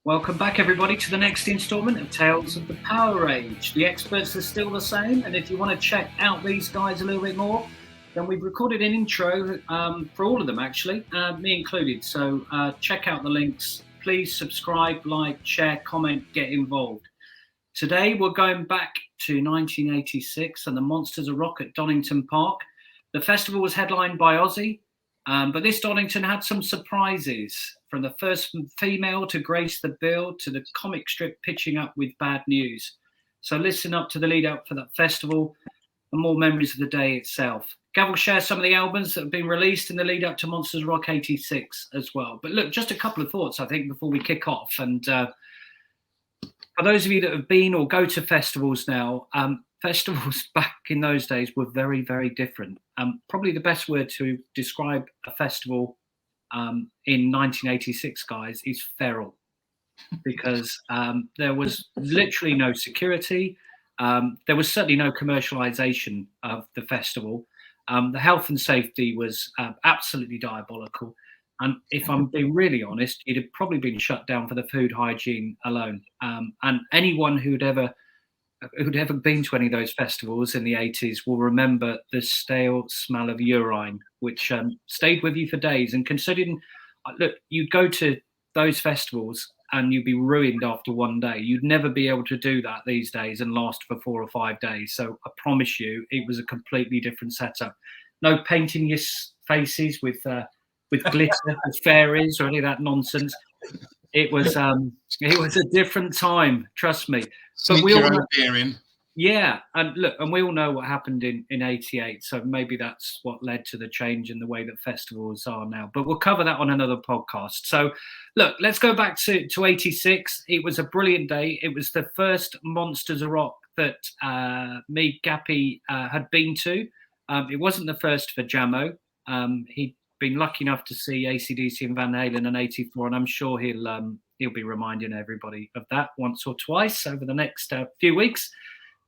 Welcome back, everybody, to the next instalment of Tales of the PowerAge. The experts are still the same, and if you want to check out these guys a little bit more, then we've recorded an intro for all of them, actually, me included. So check out the links. Please subscribe, like, share, comment, get involved. Today, we're going back to 1986 and the Monsters of Rock at Donington Park. The festival was headlined by Ozzy, but this Donington had some surprises, from the first female to grace the bill to the comic strip pitching up with bad news. So listen up to the lead up for that festival and more memories of the day itself. Gav will share some of the albums that have been released in the lead up to Monsters of Rock 86 as well. But look, just a couple of thoughts, I think, before we kick off. And for those of you that have been or go to festivals now, festivals back in those days were very, very different. Probably the best word to describe a festival in 1986, guys, is feral, because there was literally no security. There was certainly no commercialization of the festival. The health and safety was absolutely diabolical. And if I'm being really honest, it had probably been shut down for the food hygiene alone. And anyone who'd ever been to any of those festivals in the 80s will remember the stale smell of urine, which stayed with you for days. And considering, look, you'd go to those festivals and you'd be ruined after one day. You'd never be able to do that these days and last for 4 or 5 days. So I promise you, it was a completely different setup. No painting your faces with glitter and fairies or any of that nonsense. It was a different time, trust me. But we all know, yeah, and look, and we all know what happened in '88. So maybe that's what led to the change in the way that festivals are now. But we'll cover that on another podcast. So, look, let's go back to '86. It was a brilliant day. It was the first Monsters of Rock that me, Gappy, had been to. It wasn't the first for Jamo. He'd been lucky enough to see AC/DC and Van Halen in '84, and I'm sure he'll be reminding everybody of that once or twice over the next few weeks.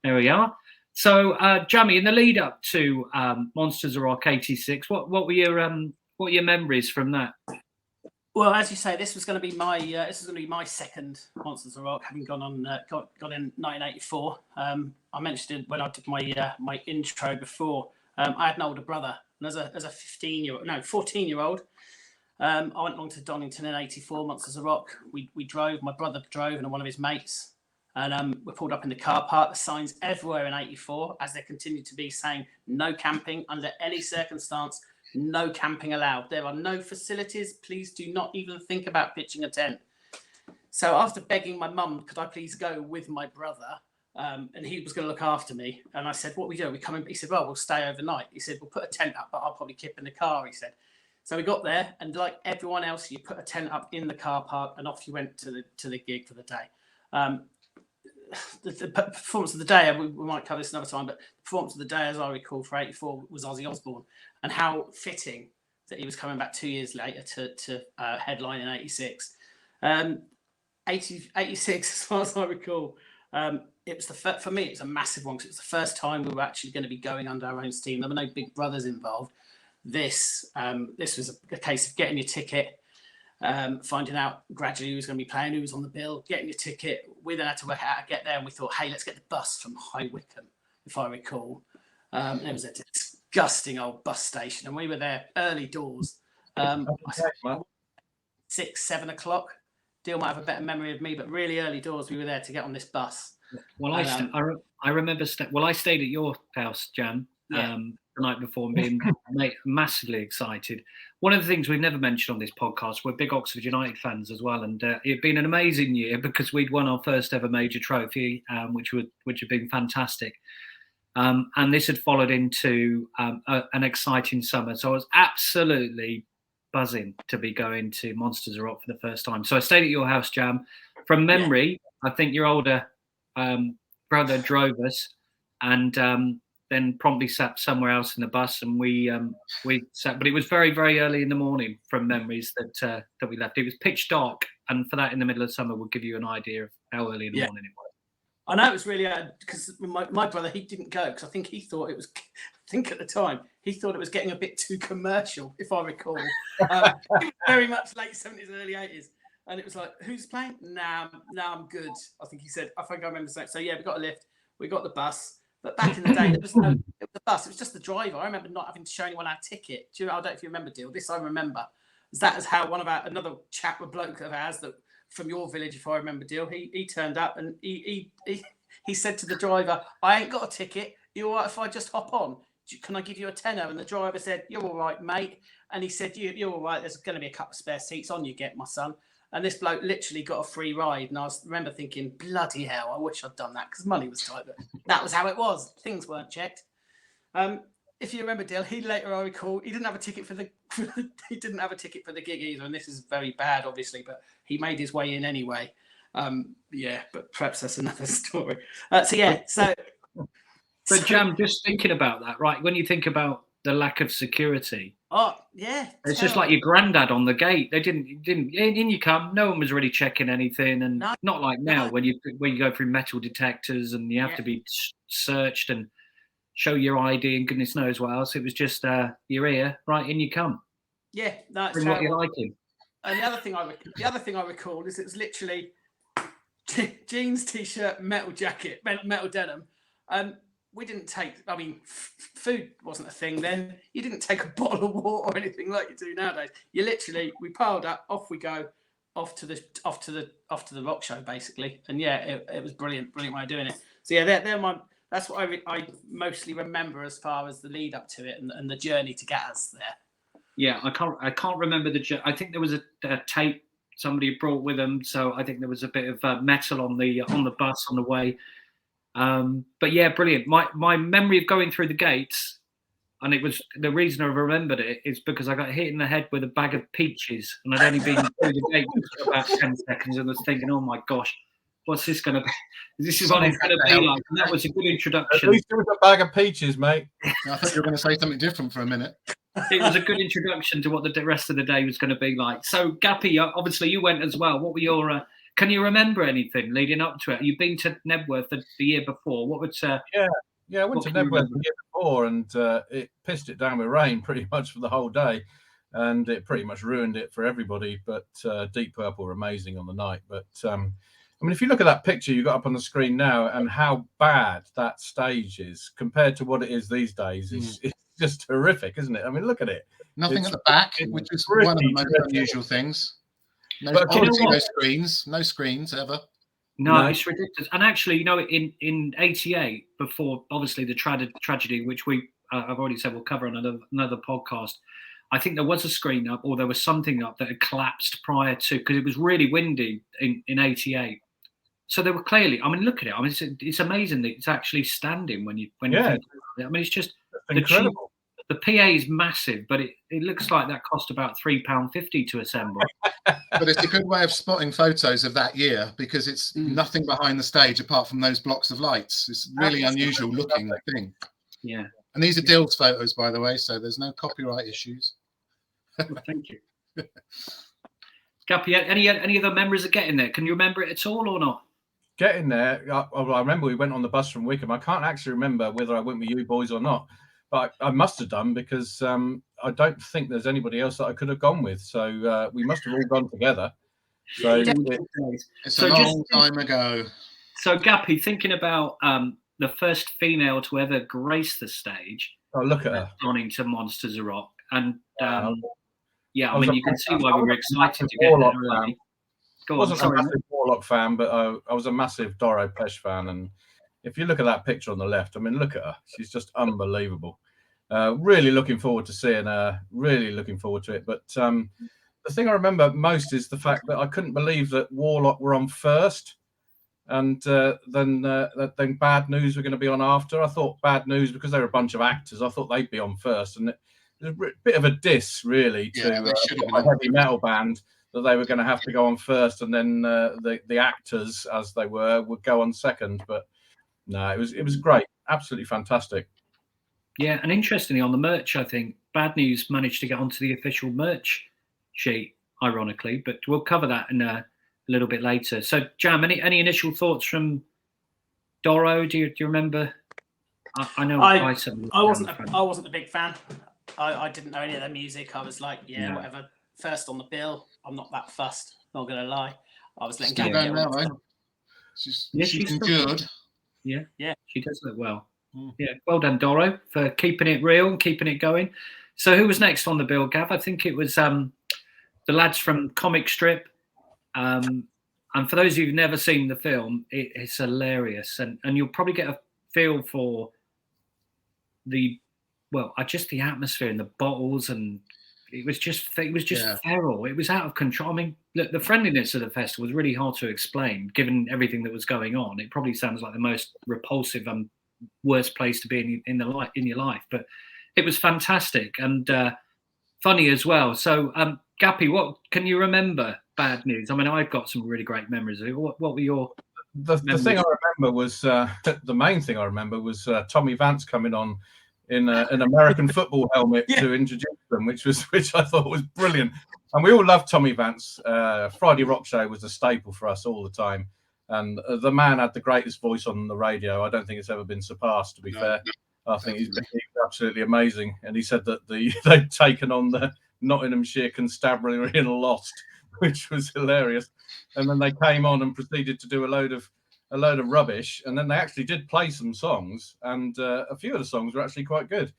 There we are. So, Jamie, in the lead up to Monsters of Rock '86, what were your memories from that? Well, as you say, this was going to be my second Monsters of Rock, having gone in 1984. I mentioned it when I did my intro before. I had an older brother, and as a 14-year-old, I went along to Donington in '84, Monsters of Rock. We drove, my brother drove, and one of his mates. And we pulled up in the car park. The signs everywhere in '84, as there continued to be, saying no camping under any circumstance, no camping allowed. There are no facilities. Please do not even think about pitching a tent. So after begging my mum, could I please go with my brother? And he was going to look after me. And I said, what we do? Are we coming? He said, well, we'll stay overnight. He said, we'll put a tent up, but I'll probably kip in the car, he said. So we got there, and like everyone else, you put a tent up in the car park, and off you went to the gig for the day. The performance of the day, we might cover this another time, but the performance of the day, as I recall, for '84 was Ozzy Osbourne, and how fitting that he was coming back 2 years later to headline in '86. 86, as far as I recall, it was for me, it was a massive one, because it was the first time we were actually going to be going under our own steam. There were no big brothers involved. This was a case of getting your ticket, finding out gradually who was going to be playing, who was on the bill, getting your ticket. We then had to work out how to get there, and we thought, hey, let's get the bus from High Wycombe, if I recall. It was a disgusting old bus station, and we were there early doors. I said, 6, 7 o'clock. Deal might have a better memory of me, but really early doors, we were there to get on this bus. Well, I remember. I stayed at your house, Jan, the night before, and being massively excited. One of the things we've never mentioned on this podcast, we're big Oxford United fans as well, and it'd been an amazing year because we'd won our first ever major trophy, which had been fantastic. And this had followed into an exciting summer, so I was absolutely buzzing to be going to Monsters of Rock for the first time. So I stayed at your house, Jam. From memory, I think your older brother drove us, and then promptly sat somewhere else in the bus, and we sat. But it was very, very early in the morning from memories that we left. It was pitch dark, and for that, in the middle of summer, will give you an idea of how early in the morning it was. I know it was really because my brother, he didn't go because I think he thought it was. I think at the time he thought it was getting a bit too commercial, if I recall. Very much late 70s, early 80s. And it was like, who's playing? Nah, I'm good. I think I remember saying. So yeah, we got a lift, we got the bus. But back in the day, it was the bus. It was just the driver. I remember not having to show anyone our ticket. I don't know if you remember, Deal. This I remember. That is how another chap, a bloke of ours that from your village, if I remember, Deal. He turned up and he said to the driver, "I ain't got a ticket. You all right if I just hop on? Can I give you a tenner?" And the driver said, "You're all right, mate." And he said, "You're all right. There's going to be a couple of spare seats on you, get my son." And this bloke literally got a free ride. And I remember thinking, bloody hell, I wish I'd done that because money was tight. But that was how it was. Things weren't checked. If you remember, Dale, I recall, he didn't have a ticket for the gig either. And this is very bad, obviously, but he made his way in anyway. But perhaps that's another story. But Jam, just thinking about that, right? When you think about the lack of security. Oh, yeah. It's just like your granddad on the gate. They didn't in you come. No one was really checking anything. And not like now when you go through metal detectors and you have to be searched and show your ID and goodness knows what else. It was just your ear, right, in you come. Yeah, that's bring what you're liking. And the other thing I recall is it was literally jeans, t-shirt, metal jacket, metal denim. We didn't take. I mean, food wasn't a thing then. You didn't take a bottle of water or anything like you do nowadays. You literally, we piled up, off we go, off to the rock show basically. And yeah, it was brilliant way of doing it. So yeah, that's what I mostly remember as far as the lead up to it and the journey to get us there. Yeah, I can't remember I think there was a tape somebody brought with them, so I think there was a bit of metal on the bus on the way. But yeah, brilliant. My memory of going through the gates, and it was the reason I remembered it is because I got hit in the head with a bag of peaches, and I'd only been through the gates for about 10 seconds, and I was thinking, oh my gosh, what's this going to be? This is what it's going to be like. And that was a good introduction. At least it was a bag of peaches, mate. I thought you were going to say something different for a minute. It was a good introduction to what the rest of the day was going to be like. So, Gappy, obviously you went as well. What were your? Can you remember anything leading up to it? You've been to Nebworth the year before. What would? Yeah, I went to Nebworth the year before, and it pissed it down with rain pretty much for the whole day, and it pretty much ruined it for everybody. But Deep Purple were amazing on the night. But I mean, if you look at that picture you got up on the screen now, and how bad that stage is compared to what it is these days, it's just horrific, isn't it? I mean, look at it. Nothing at the back, which is one of the most unusual things. No screens ever. No, it's ridiculous. And actually, in '88, before obviously the tragedy, which I've already said we'll cover on another podcast, I think there was a screen up, or there was something up that had collapsed prior to, because it was really windy in '88. So they were clearly. I mean, look at it. I mean, it's amazing that it's actually standing when you think about it. I mean, it's just incredible. The PA is massive, but it looks like that cost about £3.50 to assemble. But it's a good way of spotting photos of that year, because it's nothing behind the stage apart from those blocks of lights. It's really unusual looking thing. Yeah. And these are Dill's photos, by the way, so there's no copyright issues. Well, thank you. Gappy, any other memories of getting there? Can you remember it at all or not? Getting there, I remember we went on the bus from Wickham. I can't actually remember whether I went with you boys or not, but I must have done, because I don't think there's anybody else that I could have gone with. So we must have all gone together. So it's a long time ago. So Gappy, thinking about the first female to ever grace the stage. Oh, look at her. Donington Monsters of Rock. And I mean, you can see why we were excited to get there early. I wasn't a massive Warlock fan, but I was a massive Doro Pesh fan. And if you look at that picture on the left, I mean, look at her. She's just unbelievable. Really looking forward to seeing her. Really looking forward to it. But the thing I remember most is the fact that I couldn't believe that Warlock were on first. And then Bad News were going to be on after. I thought Bad News, because they were a bunch of actors, I thought they'd be on first. And it was a bit of a diss, really, to a heavy metal band, that they were going to have to go on first, and then the actors, as they would go on second. But no, it was great, absolutely fantastic. Yeah, and interestingly, on the merch, I think Bad News managed to get onto the official merch sheet, ironically. But we'll cover that in a little bit later. So, Jam, any initial thoughts from Doro? Do you remember? I know I wasn't a big fan. I didn't know any of their music. I was like, whatever. first on the bill. I'm not that fussed. Not going to lie. I was letting Still Gabby going get now, all the eh? stuff. She's endured. Yeah, she does look well. Mm. Yeah, well done, Doro, for keeping it real, keeping it going. So who was next on the bill, Gav? I think it was the lads from Comic Strip. And for those who've never seen the film, it's hilarious, and you'll probably get a feel for just the atmosphere and the bottles, and it was just feral. It was out of control. I mean, look, the friendliness of the festival was really hard to explain, given everything that was going on. It probably sounds like the most repulsive and worst place to be in your life, but it was fantastic and funny as well. So, Gappy, what can you remember? Bad News. I mean, I've got some really great memories of it. What were your the thing I remember was the main thing I remember was Tommy Vance coming on in an American football helmet to introduce them, which I thought was brilliant. And we all loved Tommy Vance. Friday Rock Show was a staple for us all the time. And the man had the greatest voice on the radio. I don't think it's ever been surpassed, to be fair. I think he's absolutely amazing. And he said that they'd taken on the Nottinghamshire Constabulary and lost, which was hilarious. And then they came on and proceeded to do a load of rubbish. And then they actually did play some songs, and a few of the songs were actually quite good.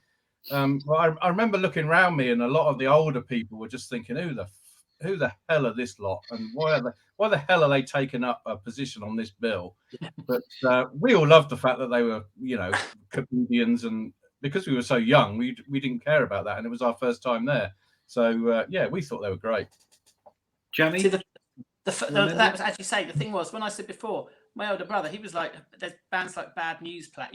Well, I remember looking around me, and a lot of the older people were just thinking, who the hell are this lot, and why the hell are they taking up a position on this bill? But we all loved the fact that they were, comedians, and because we were so young, we didn't care about that, and it was our first time there. So we thought they were great. Jamie, that was actually saying the thing was when I said before, my older brother, he was like, there's bands like Bad News play,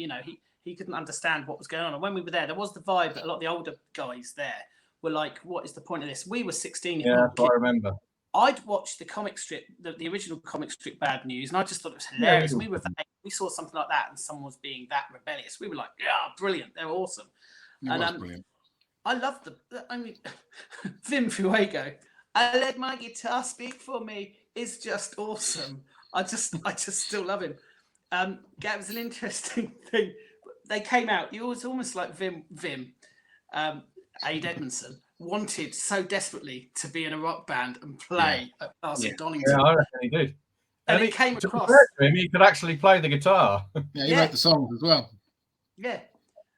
he couldn't understand what was going on. And when we were there was the vibe that a lot of the older guys there were like, what is the point of this? We were 16. Yeah, I remember. I'd watched the comic strip, the original comic strip Bad News, and I just thought it was hilarious. Yeah, We saw something like that, and someone was being that rebellious. We were like, yeah, brilliant. They're awesome. Brilliant. I love Vim Fuego. I let my guitar speak for me is just awesome. I just still love him. That was an interesting thing. They came out. It was almost like Vim, Aid Edmondson wanted so desperately to be in a rock band and play at Donington. Yeah, I reckon he did. And it came across. He could actually play the guitar. Yeah, he wrote the songs as well. Yeah.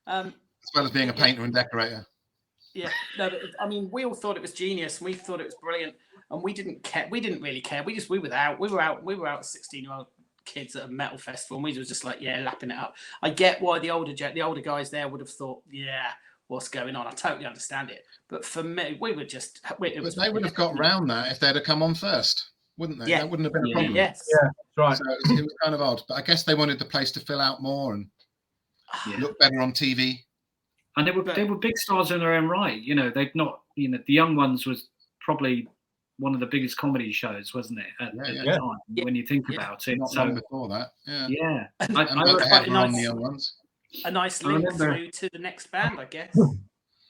As well as being a painter and decorator. Yeah. No, but, I mean, we all thought it was genius, and we thought it was brilliant, and we didn't care. We didn't really care. We were out 16-year-old kids at a metal festival, and we were just like, lapping it up. I get why the older guys there would have thought, what's going on? I totally understand it. But for me, we were just. They would have got round that if they'd have come on first, wouldn't they? Yeah. That wouldn't have been a problem. Yes. Yeah, that's right. So it was kind of odd. But I guess they wanted the place to fill out more and look better on TV. And they were big stars in their own right. They'd not. The Young Ones was probably one of the biggest comedy shows, wasn't it? At the time, when you think about it. Not long before that. Yeah. Yeah. And I quite on the Young Ones. A nice link through to the next band, I guess.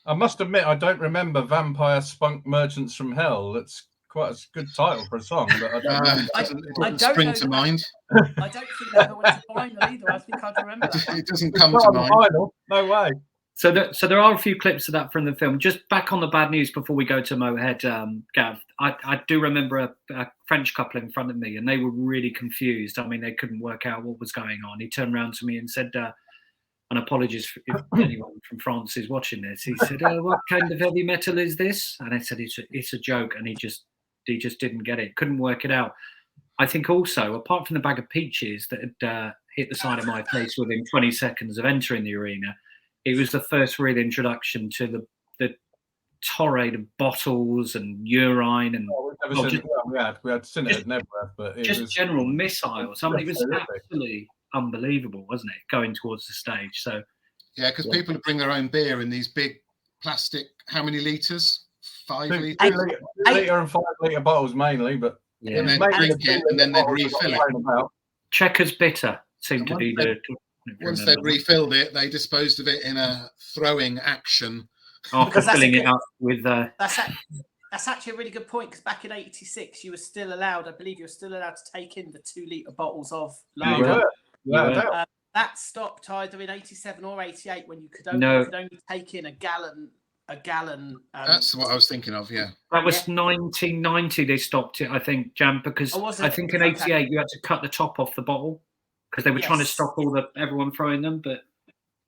I must admit, I don't remember Vampire Spunk Merchants from Hell. That's quite a good title for a song, but I don't spring to mind. I don't think that went to final either. I think I'd remember that. It doesn't come to mind. Final. No way. So there are a few clips of that from the film. Just back on the Bad News before we go to Motorhead, Gav, I do remember a French couple in front of me, and they were really confused. I mean, they couldn't work out what was going on. He turned around to me and said, and apologies if anyone from France is watching this. He said, what kind of heavy metal is this? And I said, it's a joke. And he just didn't get it, couldn't work it out. I think also, apart from the bag of peaches that had hit the side of my face within 20 seconds of entering the arena, it was the first real introduction to the torrent of bottles and urine and we had seen it never, but it was general missiles. I mean, it was absolutely unbelievable, wasn't it? Going towards the stage. So yeah, because people bring their own beer in these big plastic. How many liters? 5 liters. 8 litre and 5 litre bottles mainly, but and then drink it and then they'd refill it. Checkers Bitter seemed to be the. Once they'd refilled it, they disposed of it in a throwing action. After filling it up with. That's actually a really good point, because back in '86, you were still allowed. I believe you were still allowed to take in the 2 litre bottles of lager. That stopped either in '87 or '88 when you could only take in a gallon a gallon. That's what I was thinking of. Yeah, that was 1990. They stopped it, I think, Jam, because I think in '88 you had to cut the top off the bottle because they were trying to stop everyone throwing them, but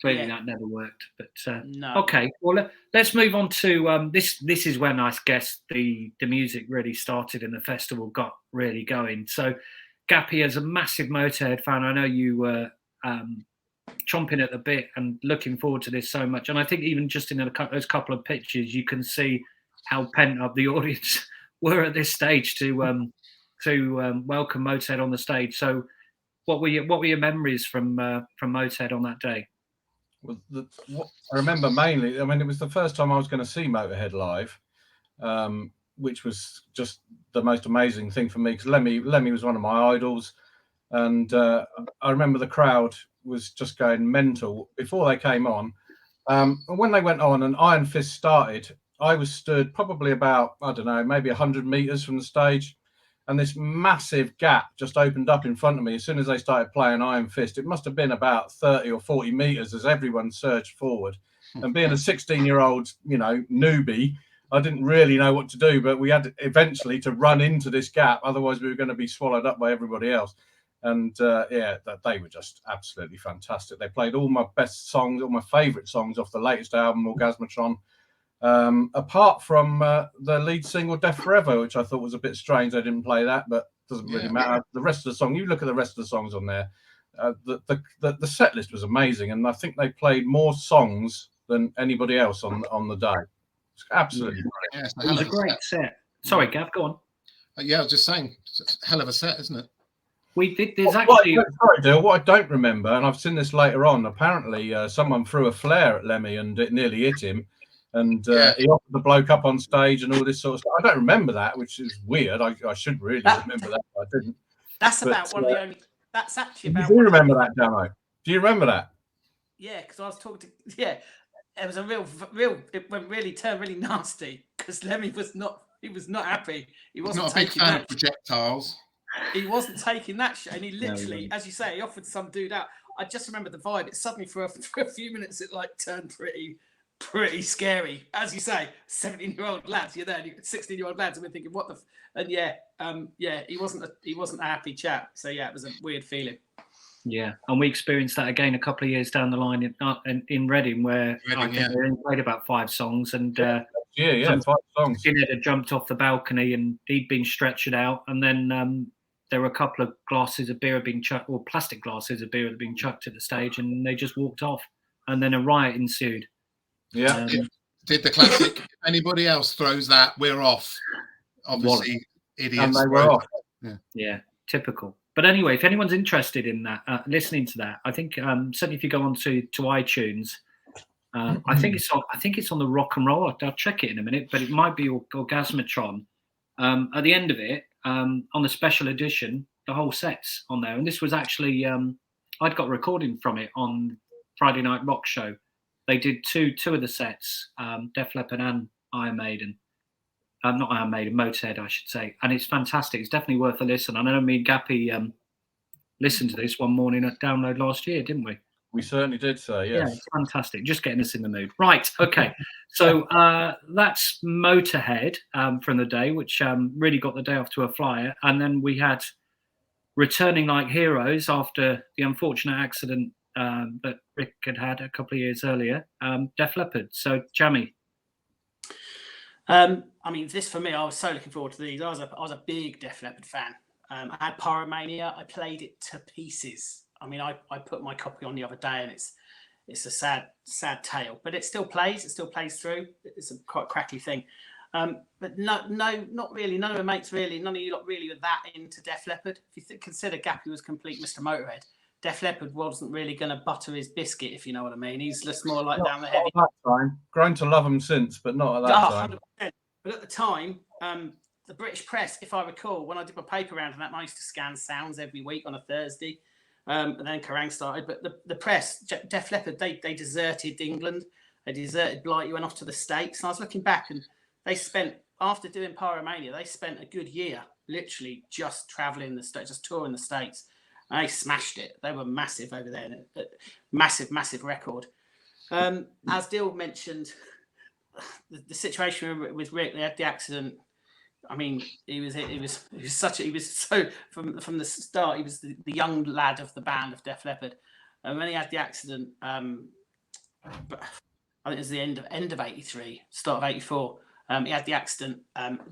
clearly that never worked. But no. Okay, well let's move on to this. This is when I guess the music really started and the festival got really going. So, Gappy, as a massive Motorhead fan, I know you were chomping at the bit and looking forward to this so much. And I think even just in those couple of pictures, you can see how pent up the audience were at this stage to welcome Motorhead on the stage. So, what were your memories from Motorhead on that day? Well, what I remember mainly, I mean, it was the first time I was going to see Motorhead live, which was just the most amazing thing for me because Lemmy was one of my idols, and I remember the crowd was just going mental before they came on. And when they went on and Iron Fist started, I was stood probably about, I don't know, maybe 100 meters from the stage. And this massive gap just opened up in front of me as soon as they started playing Iron Fist. It must have been about 30 or 40 meters as everyone surged forward. And being a 16-year-old, newbie, I didn't really know what to do, but we had eventually to run into this gap. Otherwise, we were going to be swallowed up by everybody else. And they were just absolutely fantastic. They played all my best songs, all my favorite songs off the latest album, Orgasmatron. Apart from the lead single Death Forever, which I thought was a bit strange. They didn't play that, but doesn't really matter. The rest of the song, you look at the rest of the songs on there, the set list was amazing, and I think they played more songs than anybody else on the day. It's absolutely brilliant. It was a great set. Sorry, Gav, go on. I was just saying, it's a hell of a set, isn't it? We did. Sorry, Dale. What I don't remember, and I've seen this later on, apparently someone threw a flare at Lemmy and it nearly hit him. And he offered the bloke up on stage and all this sort of stuff. I don't remember that, which is weird. I should really remember that, but I didn't. That's about one of the only. That's actually about. Do you remember that, Damo? Do you remember that? Yeah, because I was talking to. Yeah, it was a real. It turned really nasty because Lemmy was not. He was not happy. He wasn't not a big fan of projectiles. He wasn't taking that shit, and he literally, as you say, he offered some dude out. I just remember the vibe. It suddenly for a few minutes it turned pretty scary, as you say. 17-year-old lads, you're there. And 16-year-old lads, and we're thinking, what the? And he wasn't a happy chap. So it was a weird feeling. Yeah, and we experienced that again a couple of years down the line in Reading, where I think they only played about 5 songs, and 5 songs. Skinhead had jumped off the balcony, and he'd been stretchered out, and then there were a couple of glasses of beer being chucked, or plastic glasses of beer being chucked at the stage, and they just walked off, and then a riot ensued. Yeah. Did the classic, if anybody else throws that, we're off. Obviously, idiots. And they were off. Yeah, typical. But anyway, if anyone's interested in that, listening to that, I think certainly if you go on to iTunes, I think it's on the Rock and Roll. I'll check it in a minute, but it might be Orgasmatron. At the end of it, on the special edition, the whole set's on there. And this was actually I'd got a recording from it on Friday Night Rock Show. They did two of the sets, Def Leppard and Iron Maiden. Not Iron Maiden, Motorhead, I should say. And it's fantastic. It's definitely worth a listen. I know me and Gappy listened to this one morning at Download last year, didn't we? We certainly did, sir, yes. Yeah, it's fantastic. Just getting us in the mood. Right, okay. So that's Motorhead from the day, which really got the day off to a flyer. And then we had Returning Like Heroes after the unfortunate accident that Rick had a couple of years earlier, Def Leppard. So, Jamie. This for me, I was so looking forward to these. I was a big Def Leppard fan. I had Pyromania. I played it to pieces. I put my copy on the other day, and it's a sad tale. But it still plays. It still plays through. It's a quite cracky thing. But no, not really. None of the mates really. None of you lot really were that into Def Leppard. If you consider Gappy was complete Mr. Motorhead, Def Leppard wasn't really going to butter his biscuit, if you know what I mean. He's just more like down the heavy. At that time, grown to love them since, but not at that time. 100%. But at the time, the British press, if I recall, when I did my paper round and that, I used to scan sounds every week on a Thursday, and then Kerrang started. But the press, Def Leppard, they deserted England, they deserted Blighty, went off to the States. And I was looking back, and they spent, after doing Pyromania, they spent a good year literally just traveling the States, just touring the States. And they smashed it. They were massive over there. Massive record. As Dill mentioned, the situation with Rick, they had the accident. I mean, he was so from the start. He was the young lad of the band of Def Leppard, and when he had the accident, but I think it was the end of '83, start of '84. He had the accident.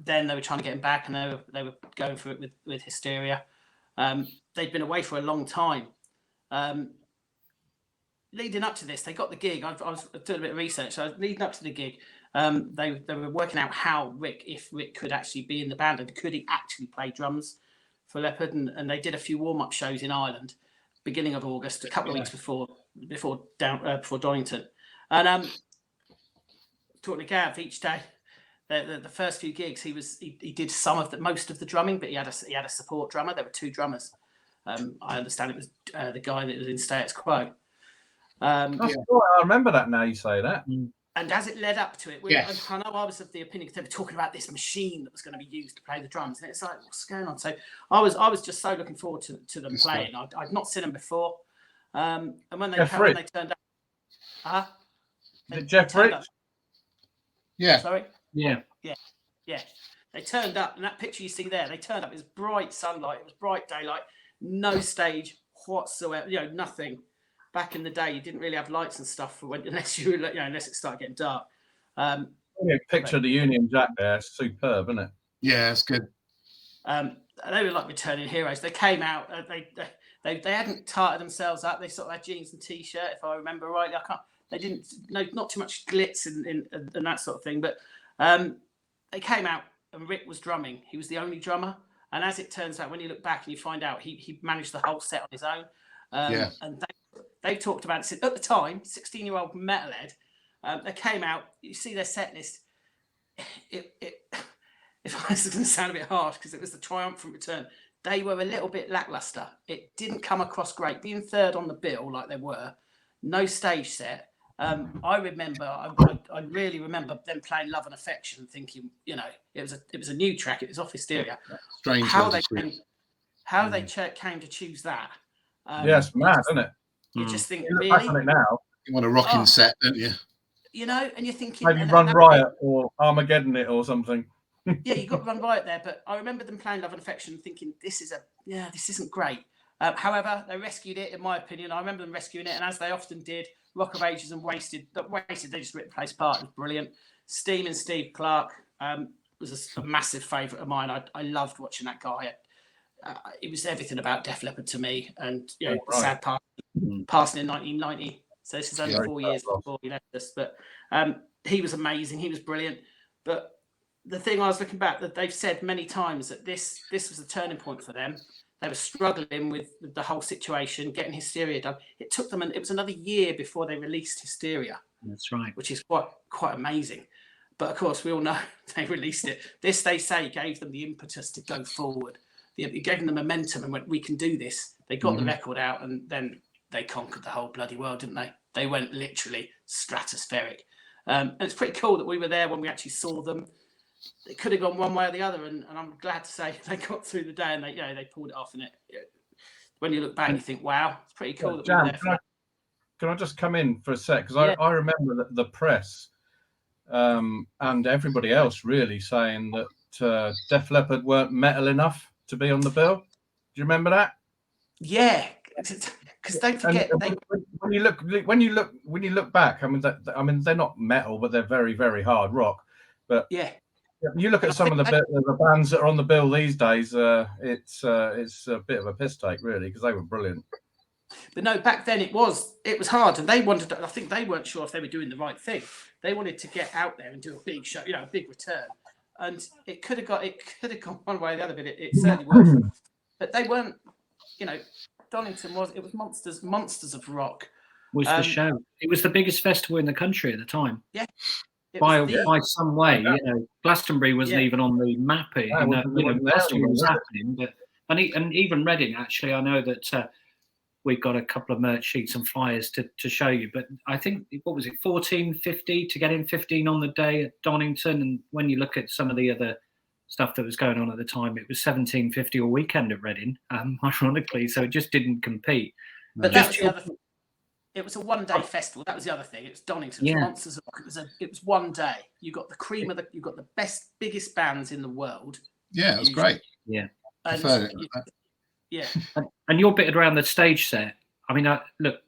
Then they were trying to get him back, and they were going through it with Hysteria. They'd been away for a long time. Leading up to this, they got the gig. I was doing a bit of research. So leading up to the gig, they were working out if Rick could actually be in the band and could he actually play drums for Leppard. And they did a few warm-up shows in Ireland, beginning of August, a couple of weeks before Donington. And talking to Gav each day, the first few gigs, he did most of the drumming, but he had a support drummer. There were two drummers. I understand it was the guy that was in Status Quo. I remember that now you say that. And as it led up to it, I know I was of the opinion they were talking about this machine that was going to be used to play the drums, and it's like, what's going on? So I was just so looking forward to them playing. I'd not seen them before, and when they turned up, Jeff Rich? Yeah. Sorry. Yeah. They turned up, and that picture you see there, they turned up. It was bright sunlight. It was bright daylight. No stage whatsoever. Nothing. Back in the day, you didn't really have lights and stuff unless it started getting dark. Picture of the Union Jack there, superb, isn't it? Yeah, it's good. They were like returning heroes. They came out. They hadn't tarted themselves up. They sort of had jeans and t-shirt, if I remember rightly. They didn't. No, not too much glitz and that sort of thing. But they came out, and Rick was drumming. He was the only drummer. And as it turns out, when you look back and you find out, he managed the whole set on his own. And they talked about it at the time. 16-year-old metalhead. They came out. You see their set list. If this is going to sound a bit harsh because it was the triumphant return, they were a little bit lackluster. It didn't come across great. Being third on the bill like they were, no stage set. I really remember them playing Love and Affection, thinking, it was a new track. It was off Hysteria. Strange. How they came to choose that. It's mad, isn't it? You just think, you look really? back on it now. You want a rocking set, don't you? And you're thinking Maybe Run Riot or Armageddon it or something. Yeah, you got Run Riot there, but I remember them playing Love and Affection, thinking this isn't great. However, they rescued it, in my opinion. I remember them rescuing it, and as they often did, Rock of Ages and Wasted, they just ripped the place apart. It was brilliant. Steam and Steve Clark was a massive favourite of mine. I loved watching that guy. It was everything about Def Leppard to me, and the sad passing in 1990. So this is only 4 years before he left us. But he was amazing. He was brilliant. But the thing I was looking back, that they've said many times that this was a turning point for them. They were struggling with the whole situation, getting Hysteria done. It took them, it was another year before they released Hysteria. That's right. Which is quite amazing. But of course, we all know they released it. This, they say, gave them the impetus to go forward. It gave them the momentum and went, we can do this. They got the record out, and then they conquered the whole bloody world, didn't they? They went literally stratospheric. And it's pretty cool that we were there when we actually saw them. It could have gone one way or the other, and I'm glad to say they got through the day and they pulled it off. And when you look back, you think, wow, it's pretty cool. Jan, we were there can I just come in for a sec? Because I remember the press and everybody else really saying that Def Leppard weren't metal enough to be on the bill. Do you remember that? Yeah, because don't forget when you look back. I mean, they're not metal, but they're very, very hard rock. But you look at some of the bands that are on the bill these days. It's a bit of a piss take, really, because they were brilliant. But no, back then it was hard, and they wanted. I think they weren't sure if they were doing the right thing. They wanted to get out there and do a big show, a big return. And it could have gone one way or the other, but it certainly was. But they weren't, Donington was Monsters of Rock. Was the show. It was the biggest festival in the country at the time. Yeah. By some way, Glastonbury wasn't even on the map. Glastonbury was happening, but and even Reading, actually, I know that we've got a couple of merch sheets and flyers to show you. But I think, what was it, $14.50 to get in, 15 on the day at Donington. And when you look at some of the other stuff that was going on at the time, it was $17.50 a weekend at Reading, ironically. So it just didn't compete. But that's the other thing. it was a one-day festival. That was the other thing. It was Donington Monsters of Rock. It was one day. You got the cream of you got the biggest bands in the world. Yeah, it was great. Yeah, and and you're bitted around the stage set. I mean, look,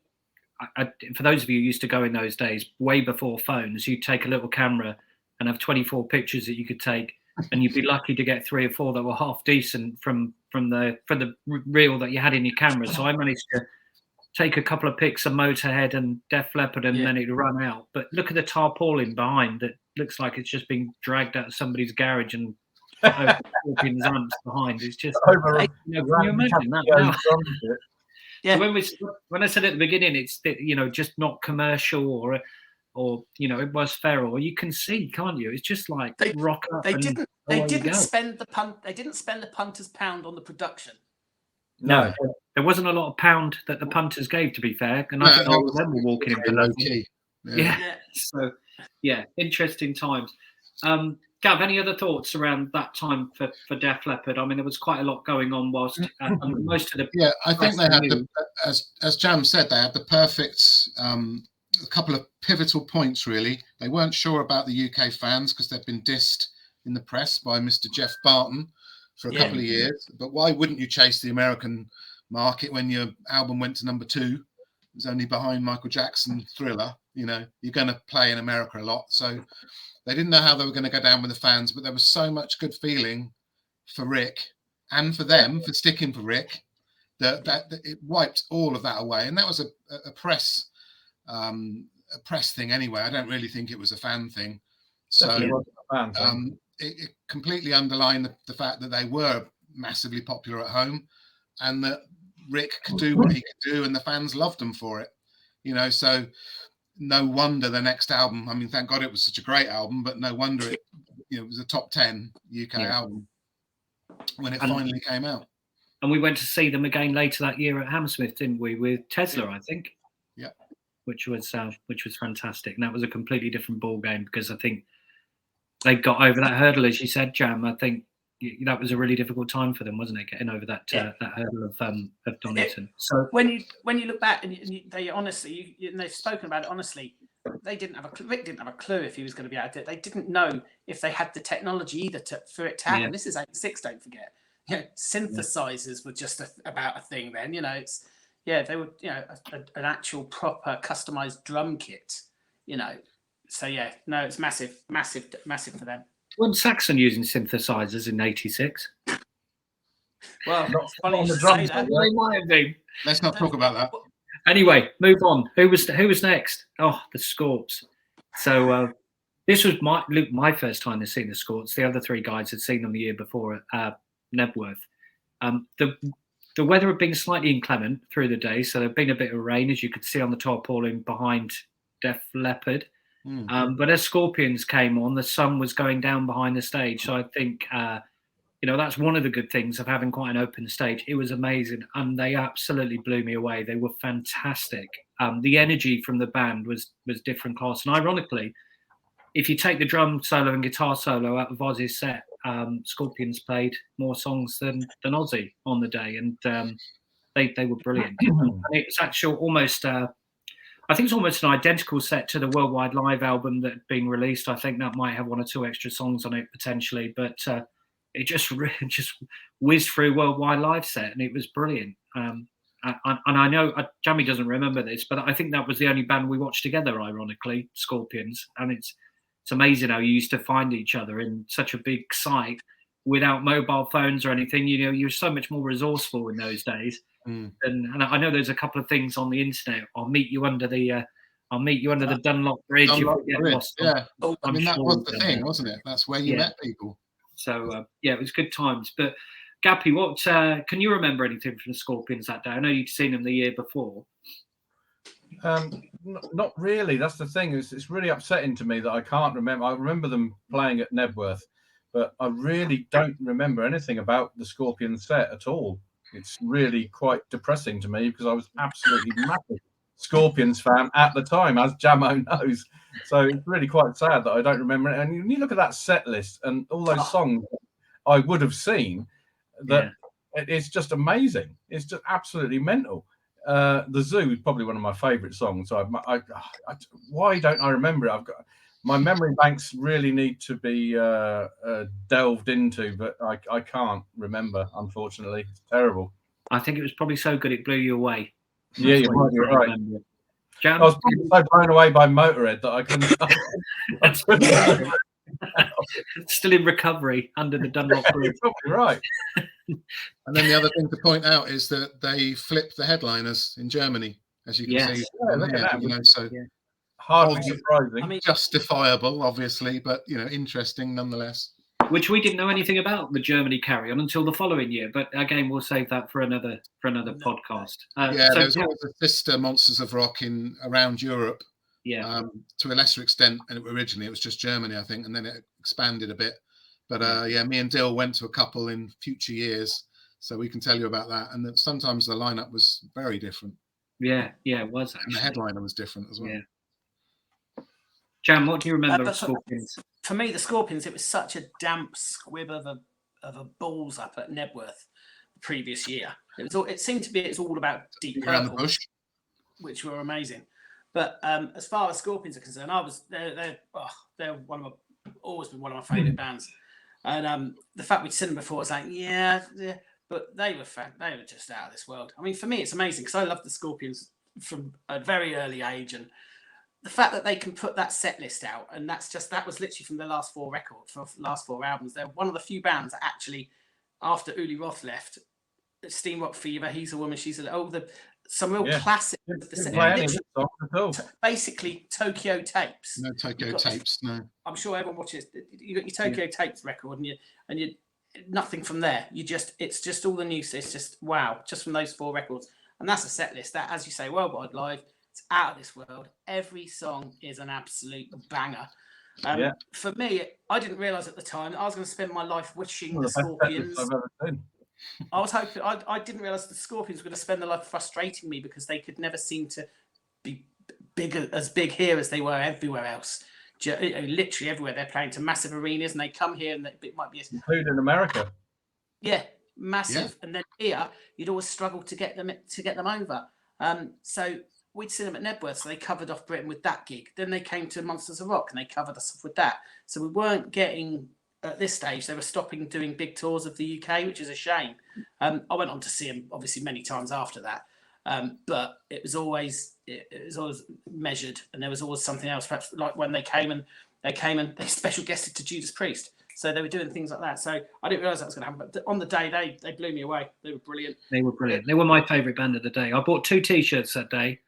for those of you who used to go in those days, way before phones, you'd take a little camera and have 24 pictures that you could take, and you'd be lucky to get 3 or 4 that were half decent from the reel that you had in your camera. So I managed to take a couple of pics of Motorhead and Def Leppard, and then it'd run out. But look at the tarpaulin behind that looks like it's just been dragged out of somebody's garage and over amps behind. It's just, can you imagine that now? Yeah. So when I said at the beginning, it's just not commercial or it was feral. You can see, can't you? It's just like rock up. They didn't spend the punter's pound on the production. No, there wasn't a lot of pound that the punters gave, to be fair. And I think all of them were walking in for low key. Yeah. So, interesting times. Gav, any other thoughts around that time for Def Leppard? I mean, there was quite a lot going on whilst most of the... Yeah, I think they had, as Jam said, they had the perfect... a couple of pivotal points, really. They weren't sure about the UK fans because they'd been dissed in the press by Mr. Jeff Barton for a couple of years. But why wouldn't you chase the American market when your album went to number 2? It was only behind Michael Jackson, Thriller. You're going to play in America a lot. So they didn't know how they were going to go down with the fans, but there was so much good feeling for Rick and for them, for sticking for Rick, that it wiped all of that away. And that was a press thing anyway. I don't really think it was a fan thing. So it completely underlined the fact that they were massively popular at home and that Rick could do what he could do and the fans loved him for it. So no wonder the next album, I mean, thank God it was such a great album, but no wonder it was a top 10 UK album when it finally came out. And we went to see them again later that year at Hammersmith, didn't we, with Tesla, I think? Yeah. Which was fantastic. And that was a completely different ball game because I think they got over that hurdle, as you said, Jam. I think that was a really difficult time for them, wasn't it? Getting over that that hurdle of Donington. So when you look back and they honestly, they've spoken about it honestly, Rick didn't have a clue if he was going to be able to do it. They didn't know if they had the technology either for it to happen. Yeah. This is 86, don't forget. Synthesizers were just about a thing then. They were an actual proper customized drum kit. So it's massive for them. Wasn't Saxon using synthesizers in '86? Well, not funny you say that. They might have been. Let's not talk about that. Anyway, move on. Who was next? Oh, the Scorps. So this was my first time to see the Scorps. The other 3 guys had seen them the year before at Nebworth. The weather had been slightly inclement through the day, so there'd been a bit of rain, as you could see on the tarpaulin behind Def Leppard. But as Scorpions came on, the sun was going down behind the stage. So I think, that's one of the good things of having quite an open stage. It was amazing, and they absolutely blew me away. They were fantastic. The energy from the band was different class. And ironically, if you take the drum solo and guitar solo out of Ozzy's set, Scorpions played more songs than Ozzy on the day, and they were brilliant. And it's actually almost... I think it's almost an identical set to the Worldwide Live album that had been released. I think that might have 1 or 2 extra songs on it potentially, but it just whizzed through Worldwide Live set, and it was brilliant. And I know Jamie doesn't remember this, but I think that was the only band we watched together, ironically, Scorpions. And it's amazing how you used to find each other in such a big site without mobile phones or anything. You're so much more resourceful in those days. And I know there's a couple of things on the internet. I'll meet you under the Dunlop Bridge. Lost. Yeah, I mean, that was the thing, wasn't it? That's where you met people. So it was good times. But Gappy, what can you remember anything from the Scorpions that day? I know you'd seen them the year before. Not really. That's the thing. It's really upsetting to me that I can't remember. I remember them playing at Nebworth, but I really don't remember anything about the Scorpions set at all. It's really quite depressing to me because I was absolutely massive Scorpions fan at the time, as Jamo knows. So it's really quite sad that I don't remember it. And when you look at that set list and all those songs I would have seen, it's just amazing. It's just absolutely mental. The Zoo is probably one of my favourite songs. Why don't I remember it? I've got my memory banks really need to be delved into, but I can't remember. Unfortunately, it's terrible. I think it was probably so good it blew you away. Yeah, you might be right. Jam? I was so blown away by Motorhead that I couldn't. Still in recovery under the Dunlop Bridge. You're probably right. And then the other thing to point out is that they flipped the headliners in Germany, as you can see. Yeah, look at that. You know, so hardly surprising. I mean, justifiable, obviously, but interesting nonetheless. Which we didn't know anything about the Germany carry on until the following year. But again, we'll save that for another podcast. There's always a sister Monsters of Rock around Europe. Yeah. To a lesser extent, and originally it was just Germany, I think, and then it expanded a bit. But me and Dill went to a couple in future years, so we can tell you about that. And that sometimes the lineup was very different. Yeah, it was actually. And the headliner was different as well. Yeah. Jam, what do you remember of Scorpions? For me, the Scorpions, it was such a damp squib of a balls up at Nebworth the previous year. It seemed to be it's all about Deep Around the Purple, bush, which were amazing. But as far as Scorpions are concerned, they're always been one of my favourite bands. And the fact we'd seen them before, it's like but they were just out of this world. I mean, for me, it's amazing because I love the Scorpions from a very early age, and the fact that they can put that set list out, and that was literally from their last four albums. They're one of the few bands that actually, after Uli Roth left, Steam Rock Fever, He's a Woman, She's a some real classics of the set. Basically, Tokyo Tapes. No Tokyo Tapes, no. I'm sure everyone watches. You got your Tokyo Tapes record, and you nothing from there. It's just all the new. It's just wow, just from those four records, and that's a set list. That, as you say, Worldwide Live. It's out of this world. Every song is an absolute banger. For me, I didn't realise at the time that I was going to spend my life wishing the Scorpions. I was hoping. I didn't realise the Scorpions were going to spend their life frustrating me because they could never seem to be as big here as they were everywhere else. Literally everywhere, they're playing to massive arenas, and they come here, and it might be including America. Yeah, massive. And then here, you'd always struggle to get them over. So we'd seen them at Nebworth, so they covered off Britain with that gig. Then they came to Monsters of Rock, and they covered us off with that. So we weren't getting. At this stage, they were stopping doing big tours of the UK, which is a shame. I went on to see them, obviously, many times after that. But it was always measured, and there was always something else. Perhaps like when they came and they special guested to Judas Priest, so they were doing things like that. So I didn't realise that was going to happen. But on the day, they blew me away. They were brilliant. They were my favourite band of the day. I bought 2 T-shirts that day.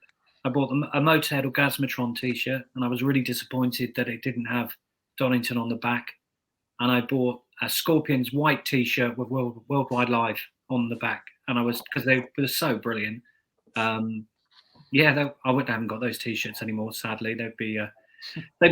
I bought them a Motorhead Orgasmatron T-shirt, and I was really disappointed that it didn't have Donington on the back. And I bought a Scorpions white T-shirt with Worldwide Live on the back, and because they were so brilliant. I haven't got those T-shirts anymore. Sadly, they'd be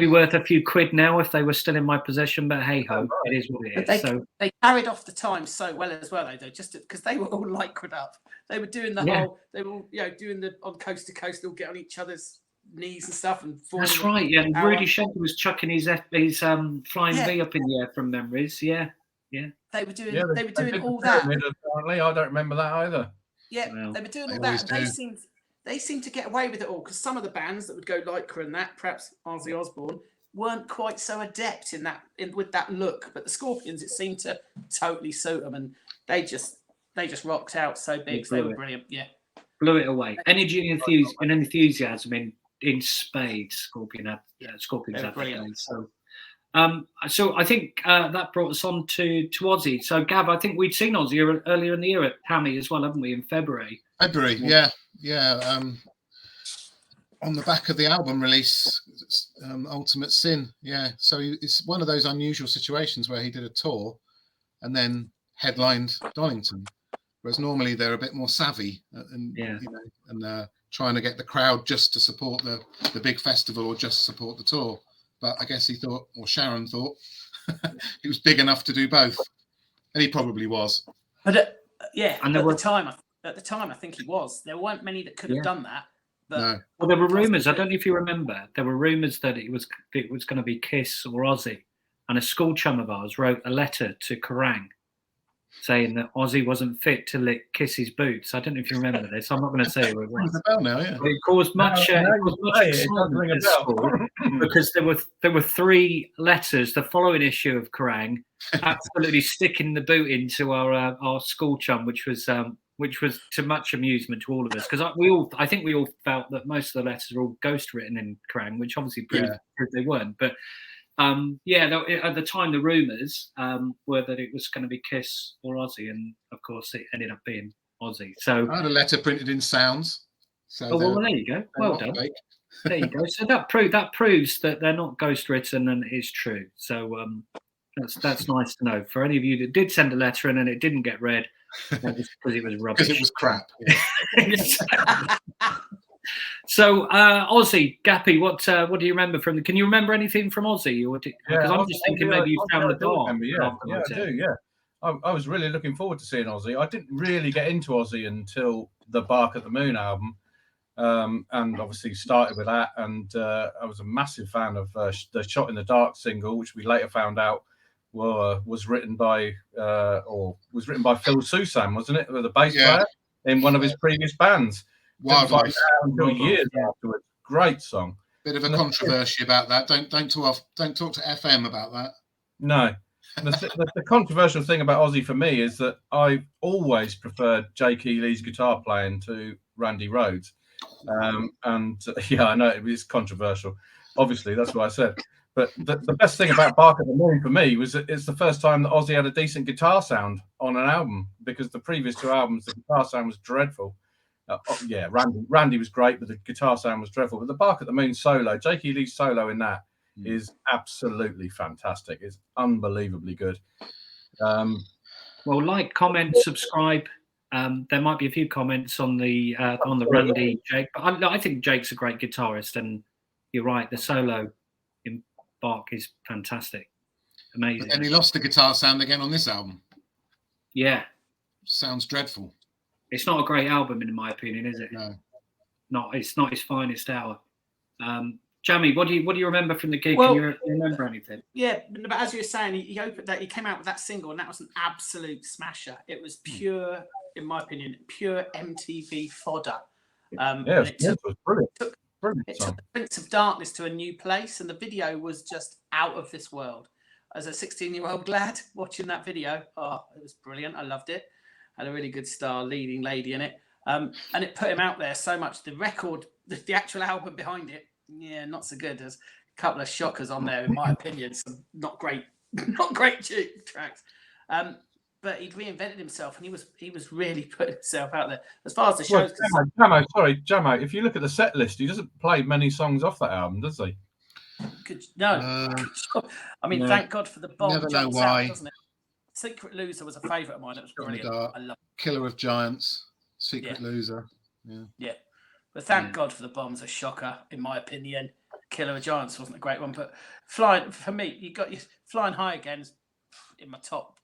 worth a few quid now if they were still in my possession. But hey ho, it is what it is. They carried off the time so well as well, though, just because they were all lycraed up. They were doing the whole. They were doing the on coast to coast. They'll get on each other's knees and stuff, and that's right. Yeah, and Rudy Schenker was chucking his flying V up in the air from memories. Yeah. They were doing. They were doing all that. Apparently, I don't remember that either. Yeah, they were doing all that. They seemed to get away with it all because some of the bands that would go lycra and that, perhaps Ozzy Osbourne, weren't quite so adept with that look. But the Scorpions, it seemed to totally suit them, and they just rocked out so big. So they were brilliant. Yeah, blew it away. Energy and enthusiasm in spades. Scorpions had brilliant. So I think that brought us on to Ozzy. So Gav, I think we'd seen Ozzy earlier in the year at Hammy as well, haven't we? In February. Yeah. On the back of the album release, Ultimate Sin. Yeah. So it's one of those unusual situations where he did a tour and then headlined Donington, whereas normally they're a bit more savvy and trying to get the crowd just to support the big festival or just support the tour. But I guess he thought, or Sharon thought, he was big enough to do both, and he probably was. But at the time, I think he was. There weren't many that could have done that. But no. Well, there were rumours. I don't know if you remember. There were rumours that it was going to be Kiss or Ozzy, and a school chum of ours wrote a letter to Kerrang, saying that Ozzy wasn't fit to lick Kiss's boots. I don't know if you remember this. I'm not going to say who it was. Rings a bell now, yeah. But it caused much, excitement at school because there were 3 letters the following issue of Kerrang absolutely sticking the boot into our school chum, which was to much amusement to all of us, because I think we all felt that most of the letters were all ghost written in Kerrang, which obviously proved they weren't. But at the time, the rumours were that it was going to be Kiss or Ozzy, and of course, it ended up being Ozzy. So I had a letter printed in sounds. So well, there you go. Well done. Fake. There you go. So that proves that they're not ghost written and it is true. So that's nice to know. For any of you that did send a letter in and it didn't get read, that was because it was rubbish. Because it was crap. So Ozzy, Gappy, what do you remember from can you remember anything from Ozzy? Because I'm just thinking maybe you found the bar. I do. Yeah, I was really looking forward to seeing Ozzy. I didn't really get into Ozzy until the Bark at the Moon album, and obviously started with that. And I was a massive fan of the Shot in the Dark single, which we later found out was written by Phil Susan, wasn't it? The bass player in one of his previous bands. Wildlife. Until years afterwards. Great song. Bit of a controversy about that. Don't talk to FM about that. No. The controversial thing about Ozzy for me is that I've always preferred Jake Lee's guitar playing to Randy Rhoads. And I know it's controversial. Obviously, that's what I said. But the best thing about Bark at the Moon for me was that it's the first time that Ozzy had a decent guitar sound on an album, because the previous 2 albums, the guitar sound was dreadful. Randy was great, but the guitar sound was dreadful. But the Bark at the Moon solo, Jake Lee's solo in that is absolutely fantastic. It's unbelievably good. Well, like, comment, subscribe. There might be a few comments on the Randy Jake, but I think Jake's a great guitarist, and you're right. The solo in Bark is fantastic, amazing. And he lost the guitar sound again on this album. Yeah, sounds dreadful. It's not a great album, in my opinion, is it? No. It's not his finest hour. Jamie, what do you remember from the gig? Well, Can you remember anything? Yeah, but as you were saying, he opened that. He came out with that single, and that was an absolute smasher. It was pure, in my opinion, pure MTV fodder. It was brilliant. It took the Prince of Darkness to a new place, and the video was just out of this world. As a 16-year-old lad watching that video, it was brilliant. I loved it. Had a really good star leading lady in it, and it put him out there so much. The record, the actual album behind it, not so good. There's a couple of shockers on there, in my opinion. Some not great tracks. But he'd reinvented himself, and he was really putting himself out there. As far as the shows, Jamo. If you look at the set list, he doesn't play many songs off that album, does he? Good job. I mean, thank God for the bomb. Never know why. Out, doesn't it? Secret Loser was a favourite of mine. It was brilliant. I love it. Killer of Giants, Secret Loser. Yeah. But thank God for the bomb's a shocker, in my opinion. Killer of Giants wasn't a great one, but Flying, for me, you got your Flying High Again in my top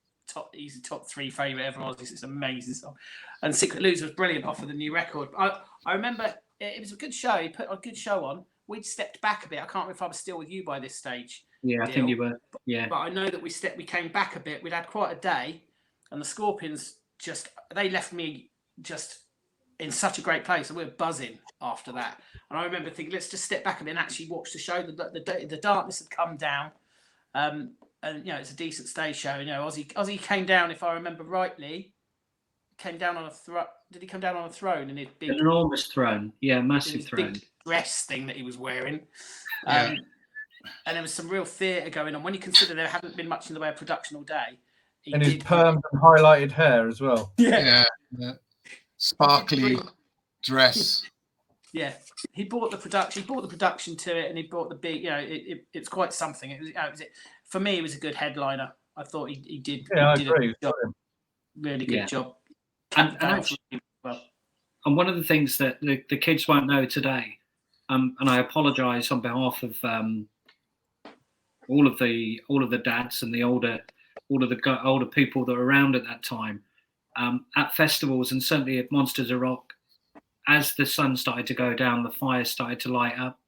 3 favourite ever. It's an amazing song. And Secret Loser was brilliant off of the new record. I remember it was a good show. He put a good show on. We'd stepped back a bit. I can't remember if I was still with you by this stage. Yeah, I think you were. Yeah. But I know that we came back a bit. We'd had quite a day, and the Scorpions they left me just in such a great place, and we were buzzing after that. And I remember thinking, let's just step back a bit and actually watch the show. The darkness had come down, and it's a decent stage show. Ozzy came down, if I remember rightly, came down on a throne. Did he come down on a throne? And an enormous throne, massive throne. Big dress thing that he was wearing. And there was some real theatre going on. When you consider there hadn't been much in the way of production all day. And his permed and highlighted hair as well. Yeah. Sparkly dress. Yeah. He brought the production to it, and he brought the beat. It's quite something. For me, it was a good headliner. I thought he did. Yeah, I agree. Really good job. And one of the things that the kids won't know today, and I apologise on behalf of all of the dads and all of the older people that were around at that time, at festivals and certainly at Monsters of Rock, as the sun started to go down, the fires started to light up.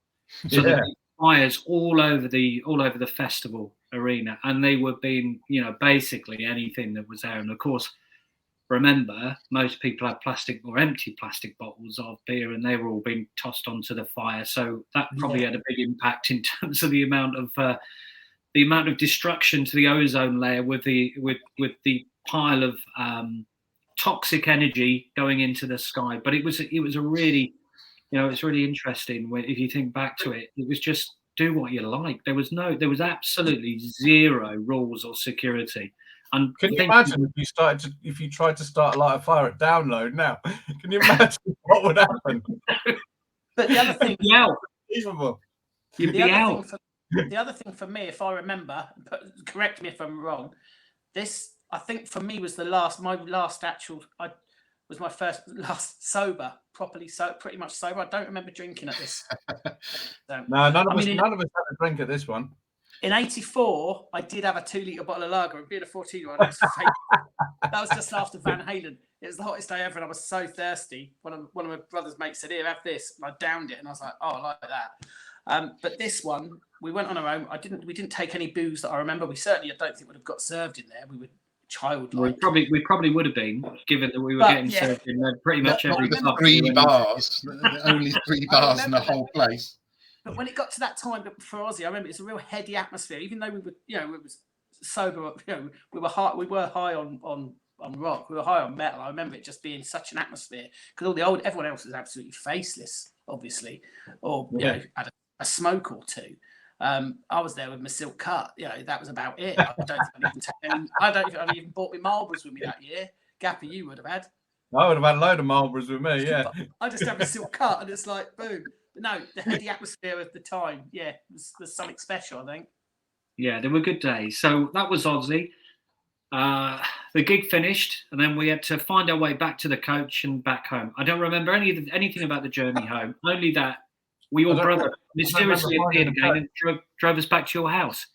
So there were fires all over the festival, arena, and they were being, basically anything that was there. And of course, remember, most people had plastic or empty plastic bottles of beer, and they were all being tossed onto the fire. So that probably had a big impact in terms of the amount of destruction to the ozone layer with the pile of toxic energy going into the sky. But it was a really, it's really interesting if you think back to it. It was just do what you like. There was absolutely zero rules or security. And can you imagine if you tried to start a light of fire at Download now? Can you imagine what would happen? But the other thing, you'd be out. The other thing for me, if I remember, correct me if I'm wrong, this I think for me was my first sober, properly pretty much sober. I don't remember drinking at this. No, none of us had a drink at this one. In '84, I did have a 2-litre bottle of lager, and being a 14-year-old, that was just after Van Halen. It was the hottest day ever, and I was so thirsty. One of my brother's mates said, "Here, have this," and I downed it, and I was like, "Oh, I like that." But this one, we went on our own. We didn't take any booze that I remember. I don't think would have got served in there. We were childlike. We probably would have been, given that we were getting served in pretty much every pub. 3 bars, only 3 bars in the whole place. But when it got to that time for Ozzy, I remember it's a real heady atmosphere. Even though we were, it was sober. We were high. We were high on rock. We were high on metal. I remember it just being such an atmosphere because everyone else was absolutely faceless, obviously, or had a smoke or two. I was there with my silk cut. That was about it. I don't think I'd even bought my Marlboros with me that year. Gappy, you would have had. I would have had a load of Marlboros with me. Yeah, I just have a silk cut, and it's like boom. No, the atmosphere of the time, was something special, I think. Yeah, they were good days. So that was Ozzy. The gig finished, and then we had to find our way back to the coach and back home. I don't remember anything about the journey home, only that we all mysteriously appeared again and drove us back to your house.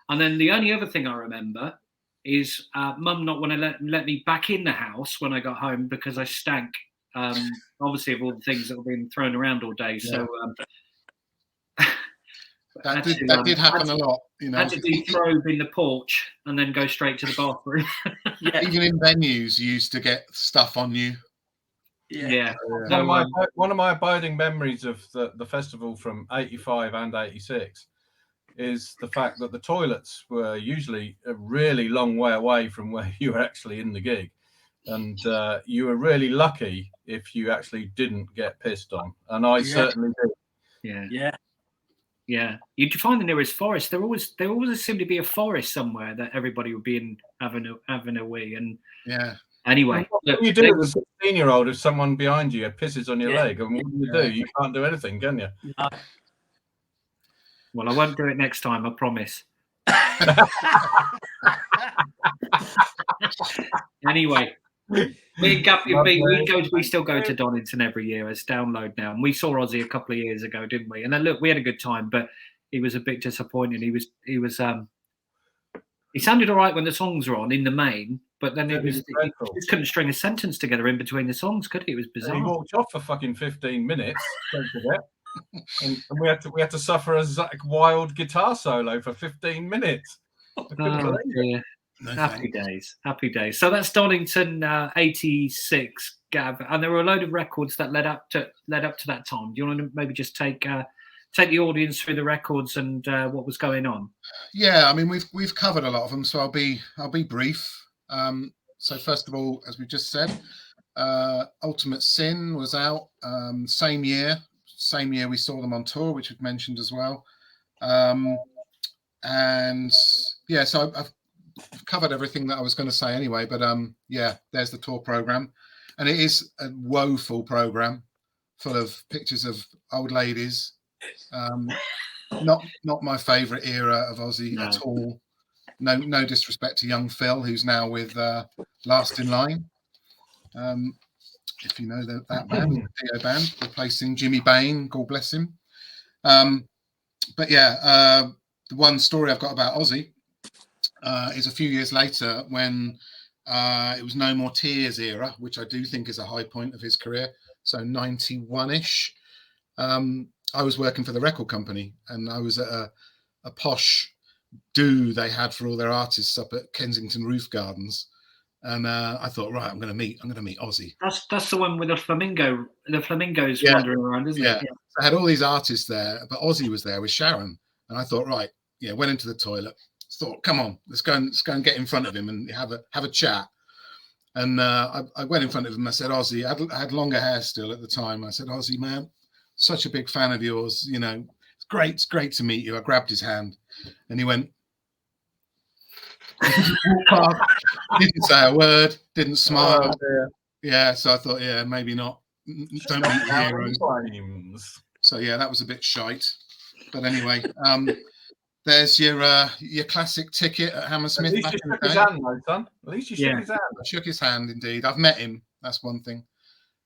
And then the only other thing I remember is Mum not want to let me back in the house when I got home because I stank. Obviously, of all the things that have been thrown around all day. So that did happen a lot. Had to deprobe in the porch and then go straight to the bathroom. Even in venues, you used to get stuff on you. Yeah. One of my abiding memories of the festival from '85 and '86 is the fact that the toilets were usually a really long way away from where you were actually in the gig. And you were really lucky if you actually didn't get pissed on. And I certainly did. Yeah. You'd find the nearest forest. There always seemed to be a forest somewhere that everybody would be having a wee. And anyway, what do you do as a 16-year-old if someone behind you pisses on your leg? And what do you do? You can't do anything, can you? No. Well, I won't do it next time, I promise. Anyway. We still go to Donington every year as Download now, and we saw Ozzy a couple of years ago, didn't we? And then look, we had a good time, but he was a bit disappointing. He sounded all right when the songs were on in the main, but then he just couldn't string a sentence together in between the songs, could he? It was bizarre. He walked off for fucking 15 minutes. Don't forget. And we had to suffer a Zakk Wylde guitar solo for 15 minutes. Yeah. No, happy days. So that's Donington '86, Gav, and there were a load of records that led up to that time. Do you want to maybe just take the audience through the records and what was going on? Yeah, I mean we've covered a lot of them, so I'll be brief. So first of all, as we just said, Ultimate Sin was out same year we saw them on tour, which we've mentioned as well. And yeah, so I've covered everything that I was going to say anyway, but there's the tour program, and it is a woeful program full of pictures of old ladies. Not my favorite era of Ozzy at all. No disrespect to young Phil, who's now with Last in Line. If you know that band, the Dio band, replacing Jimmy Bain, God bless him. But yeah, the one story I've got about Ozzy is a few years later when it was No More Tears era, which I do think is a high point of his career. So 91-ish. I was working for the record company, and I was at a posh do they had for all their artists up at Kensington Roof Gardens. And I thought, right, I'm going to meet Ozzy. That's the one with the flamingos Yeah. wandering around, isn't it? Yeah. So I had all these artists there, but Ozzy was there with Sharon. And I thought, right, went into the toilet, thought, come on, let's go and get in front of him and have a chat. And I went in front of him. I said, Ozzy, I had longer hair still at the time. I said, Ozzy, man, such a big fan of yours. You know, it's great to meet you. I grabbed his hand, and he went. Didn't say a word. Didn't smile. Yeah, so I thought, maybe not. Don't meet the heroes. So that was a bit shite. But anyway, there's your classic ticket at Hammersmith. At least you shook his hand, though, son. At least you shook his hand. I shook his hand, indeed. I've met him. That's one thing.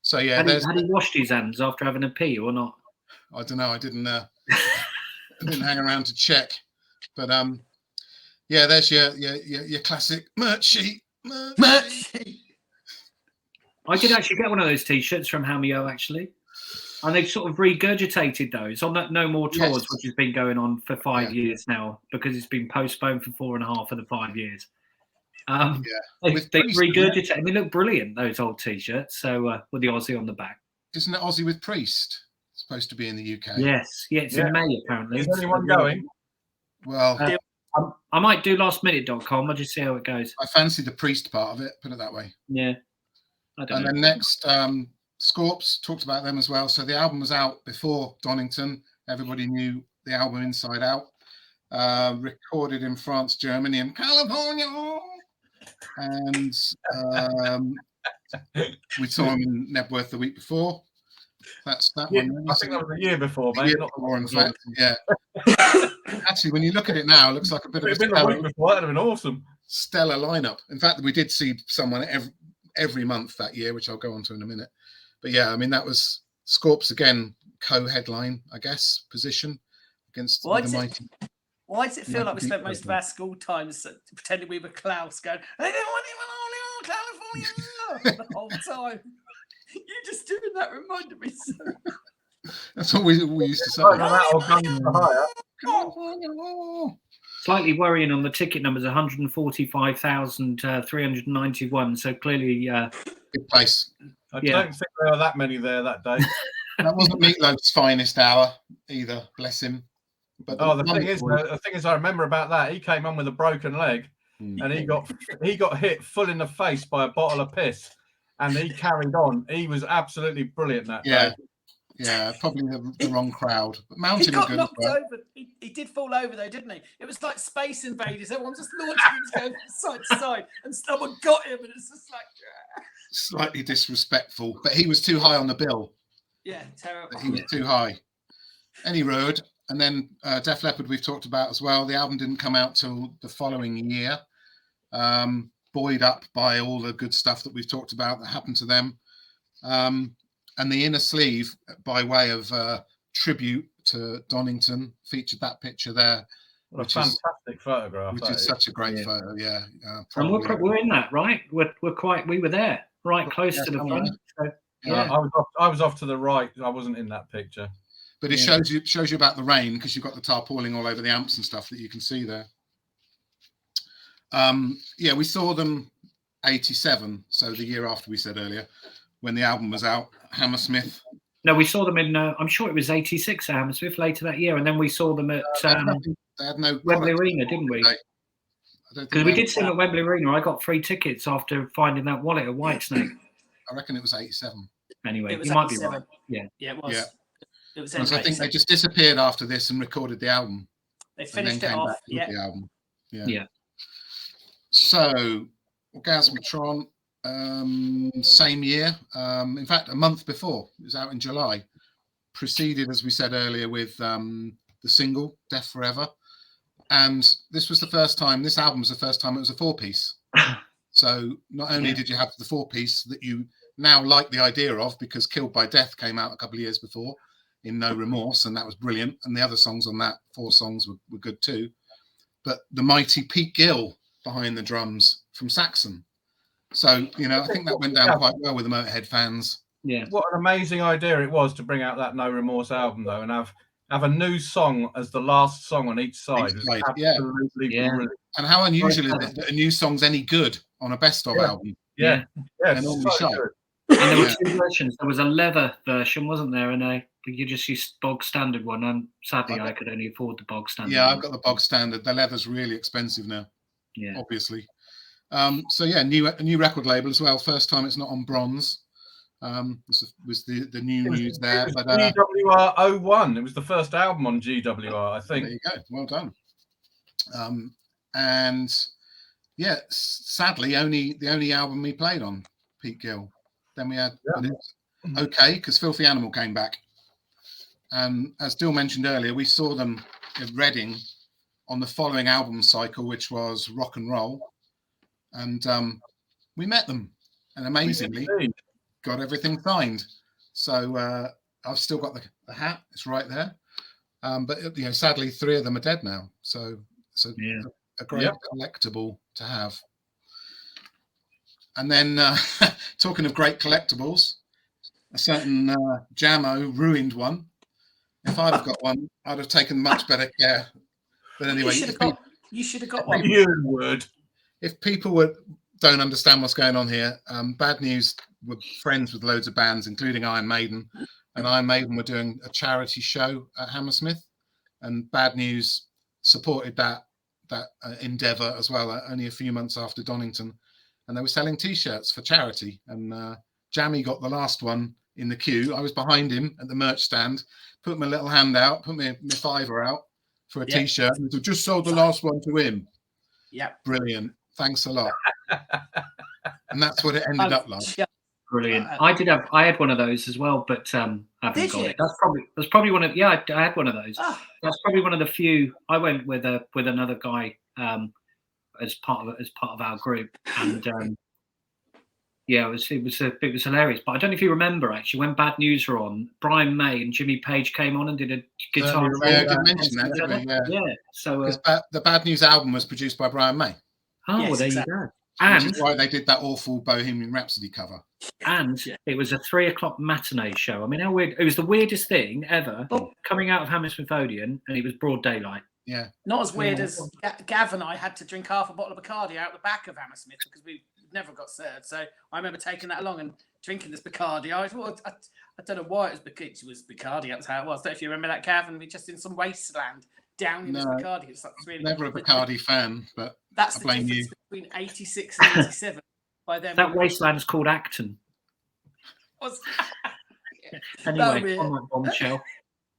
So had he washed his hands after having a pee or not? I don't know. I didn't hang around to check. But there's your classic merch sheet. Merch sheet. I did actually get one of those T-shirts from Hameo, actually. And they've sort of regurgitated those on that No More Tours, which has been going on for 5 years now, because it's been postponed for 4.5 of the 5 years. They've regurgitated, and they look brilliant, those old T-shirts. So with the Ozzy on the back. Isn't it Ozzy with Priest? It's supposed to be in the UK. Yes, it's in May apparently. Is anyone going? Well, I might do lastminute.com. I'll just see how it goes. I fancy the Priest part of it, put it that way. Yeah. I don't know. Then next, Scorps, talked about them as well. So the album was out before Donington. Everybody knew the album inside out. Recorded in France, Germany, and California. And we saw him in Nebworth the week before. That's that one. I think that was the year before, mate. Not before, in fact. Yeah. Actually, when you look at it now, it looks like a bit of a the week before. That'd have been awesome. Stellar lineup. In fact, we did see someone every month that year, which I'll go on to in a minute. But yeah, I mean, that was Scorps again, co-headline, I guess, position against the mighty. Why does it feel like we spent most of our school times pretending we were Klaus going, I don't want California the whole time? You just doing that reminded me so. That's what we used to say. Slightly worrying on the ticket numbers, 145,391. So clearly, good place. I don't think there were that many there that day. That wasn't Meatloaf's finest hour either. Bless him. But the thing is, I remember about that. He came on with a broken leg, and he got hit full in the face by a bottle of piss, and he carried on. He was absolutely brilliant that day. Yeah, probably the wrong crowd. But Mountain he got knocked over. He did fall over though, didn't he? It was like Space Invaders. Everyone just launching him going from side to side, and someone got him, and it's just like slightly disrespectful. But he was too high on the bill. Yeah, terrible. He was too high. Any road, and then Def Leppard we've talked about as well. The album didn't come out till the following year. Buoyed up by all the good stuff that we've talked about that happened to them. And the inner sleeve, by way of tribute to Donington, featured that picture there. What a fantastic photograph. Which is such a great photo, yeah. And we're in that, right? We were there, right close to the front. So, I was off to the right. I wasn't in that picture. But it shows you about the rain, because you've got the tarpaulin all over the amps and stuff that you can see there. We saw them 87, so the year after we said earlier, when the album was out, Hammersmith. No, we saw them in, I'm sure it was 86 at Hammersmith later that year, and then we saw them at they had no Wembley Arena, didn't we? Because we did see them at Wembley Arena. I got free tickets after finding that wallet at Whitesnake. I reckon it was 87. Anyway, you might be right. Yeah, it was. Yeah. It was. I think they just disappeared after this and recorded the album. They finished it off. The album. Yeah. So, Orgasmatron, same year. In fact, a month before, it was out in July. Preceded, as we said earlier, with the single "Death Forever," and this was the first time. This album was the first time it was a 4-piece. So not only did you have the 4-piece that you now like the idea of, because "Killed by Death" came out a couple of years before in No Remorse, and that was brilliant. And the other songs on that 4 songs were good too. But the mighty Pete Gill behind the drums from Saxon. So, I think that went down quite well with the Motorhead fans. Yeah. What an amazing idea it was to bring out that No Remorse album, though, and have have a new song as the last song on each side. It's side, absolutely brilliant. And how unusual is it that a new song's any good on a best-of album? Yeah, They're normally so shite. good. And there were two versions. There was a leather version, wasn't there? And you just used bog standard one. And sadly, I could only afford the bog standard. Yeah, I've got the bog standard. The leather's really expensive now. Yeah, obviously. So yeah, a new record label as well. First time it's not on bronze. Was the new news there? It was But GWR 01. It was the first album on GWR, I think. There you go. Well done. And yeah, sadly, the only album we played on Pete Gill. Then we had okay, because Filthy Animal came back, and as Dill mentioned earlier, we saw them in Reading on the following album cycle, which was Rock and Roll, and we met them, and amazingly got everything signed. So I've still got the hat; it's right there. But sadly, 3 of them are dead now. So a great collectible to have. And then talking of great collectibles, a certain Jamo ruined one. If I'd have got one, I'd have taken much better care. But anyway, you should have got one. You would. If people don't understand what's going on here, Bad News were friends with loads of bands, including Iron Maiden, and Iron Maiden were doing a charity show at Hammersmith, and Bad News supported that endeavour as well. Only a few months after Donington, and they were selling T-shirts for charity, and Jammy got the last one in the queue. I was behind him at the merch stand, put my little hand out, put my fiver out for a T-shirt, and said, just sold the last one to him. Yeah, brilliant. Thanks a lot. And that's what it ended up like. Brilliant. I had one of those as well, but I haven't got it. That's probably one of I had one of those. That's probably one of the few. I went with another guy as part of our group, and it was hilarious. But I don't know if you remember actually when Bad News were on, Brian May and Jimmy Page came on and did a guitar. I did mention that, didn't we? Yeah. So the Bad News album was produced by Brian May. Oh, well, there you go. And which is why they did that awful Bohemian Rhapsody cover. And it was a 3:00 matinee show. I mean, how weird! It was the weirdest thing ever coming out of Hammersmith Odeon, and it was broad daylight. Yeah, not as weird as Gav and I had to drink half a bottle of Bacardi out the back of Hammersmith because we never got served. So I remember taking that along and drinking this Bacardi. I don't know why it was Bacardi. That's how it was. I don't know if you remember that, Gav, and we just in some wasteland. Down in this Bacardi. It's really never a Bacardi fan, but that's I blame the you. difference between 86 and 87. By then, that wasteland is called Acton. Anyway, on that bombshell.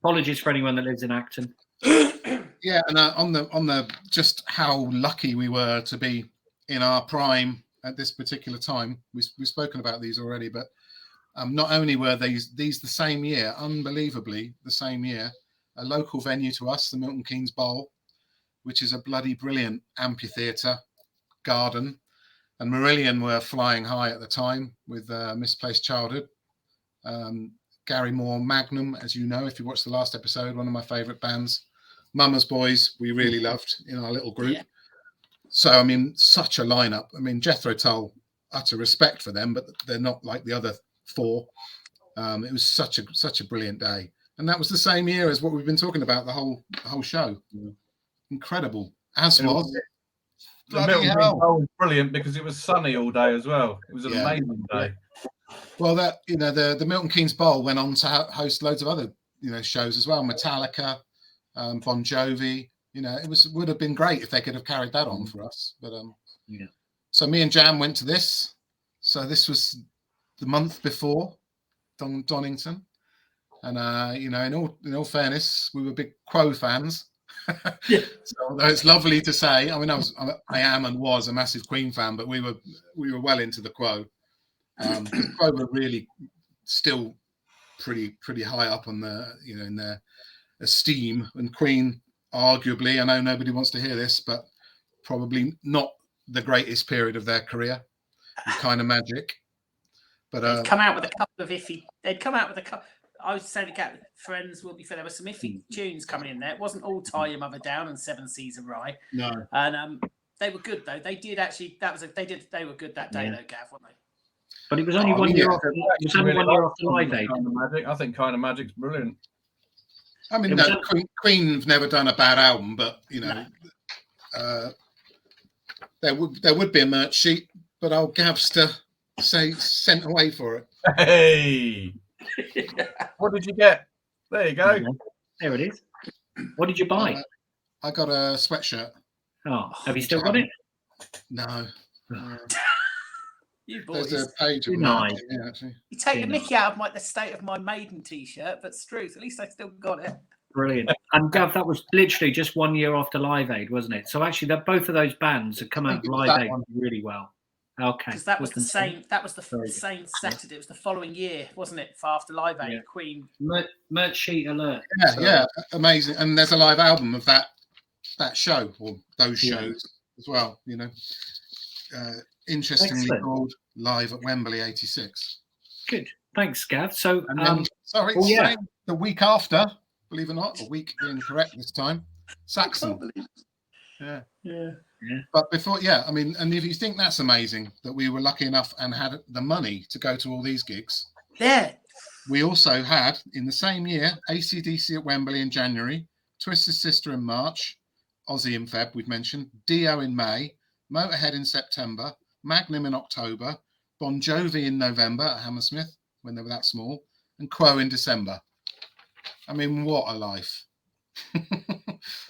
Apologies for anyone that lives in Acton. Yeah, and on the just how lucky we were to be in our prime at this particular time. We've spoken about these already, but not only were these the same year, unbelievably the same year. A local venue to us, the Milton Keynes Bowl, which is a bloody brilliant amphitheatre garden. And Marillion were flying high at the time with Misplaced Childhood. Gary Moore Magnum, as you know, if you watched the last episode, one of my favourite bands. Mama's Boys, we really loved in our little group. Yeah. So, I mean, such a lineup. I mean, Jethro Tull, utter respect for them, but they're not like the other 4. It was such a brilliant day. And that was the same year as what we've been talking about the whole show. Yeah. Incredible. As was the Milton Keynes Bowl was brilliant because it was sunny all day as well. It was an amazing day. Well, the Milton Keynes Bowl went on to host loads of other shows as well. Metallica, Bon Jovi. It would have been great if they could have carried that on for us. But so me and Jam went to this. So this was the month before Donington. And in all fairness, we were big Quo fans. So although it's lovely to say, I mean, I am and was a massive Queen fan, but we were well into the Quo. Quo were really still pretty high up on the in their esteem, and Queen arguably, I know nobody wants to hear this, but probably not the greatest period of their career. Kind of Magic, but they'd come out with a couple of iffy. They'd come out with a couple. I was saying to friends will be fair. There were some iffy tunes coming in there. It wasn't all Tie Your Mother Down and 7 Seas of Rye. No, and they were good though. They did actually. They were good that day though, Gav, weren't they? But it was only 1 year after. It was only 1 year after Live Aid. I think Kind of Magic's brilliant. I mean, no, Queen have never done a bad album, but you know, there would be a merch sheet, but old Gavster say sent away for it. Hey, what did you get? There you go. There it is. What did you buy? I got a sweatshirt. Oh, have you still got it? No. You boys. There's a page of nice. Yeah, actually. You take the mickey out of the state of my maiden T-shirt, but Struth, at least I still got it. Brilliant. And Gav, that was literally just 1 year after Live Aid, wasn't it? So actually, both of those bands have come out of Live Aid really well. Okay. Because that was the same. That was the same Saturday. It was the following year, wasn't it? For after Live Aid, Yeah. Queen. Merch sheet alert. Yeah, amazing. And there's a live album of that show or those shows as well. You know, interestingly called Live at Wembley '86. Good. Thanks, Gav. So, and then, the week after, believe it or not, a week being correct this time, Saxon. Yeah. But before, I mean, and if you think that's amazing that we were lucky enough and had the money to go to all these gigs. Yeah. We also had, in the same year, AC/DC at Wembley in January, Twisted Sister in March, Ozzy in Feb, we've mentioned, Dio in May, Motorhead in September, Magnum in October, Bon Jovi in November at Hammersmith, when they were that small, and Quo in December. I mean, what a life.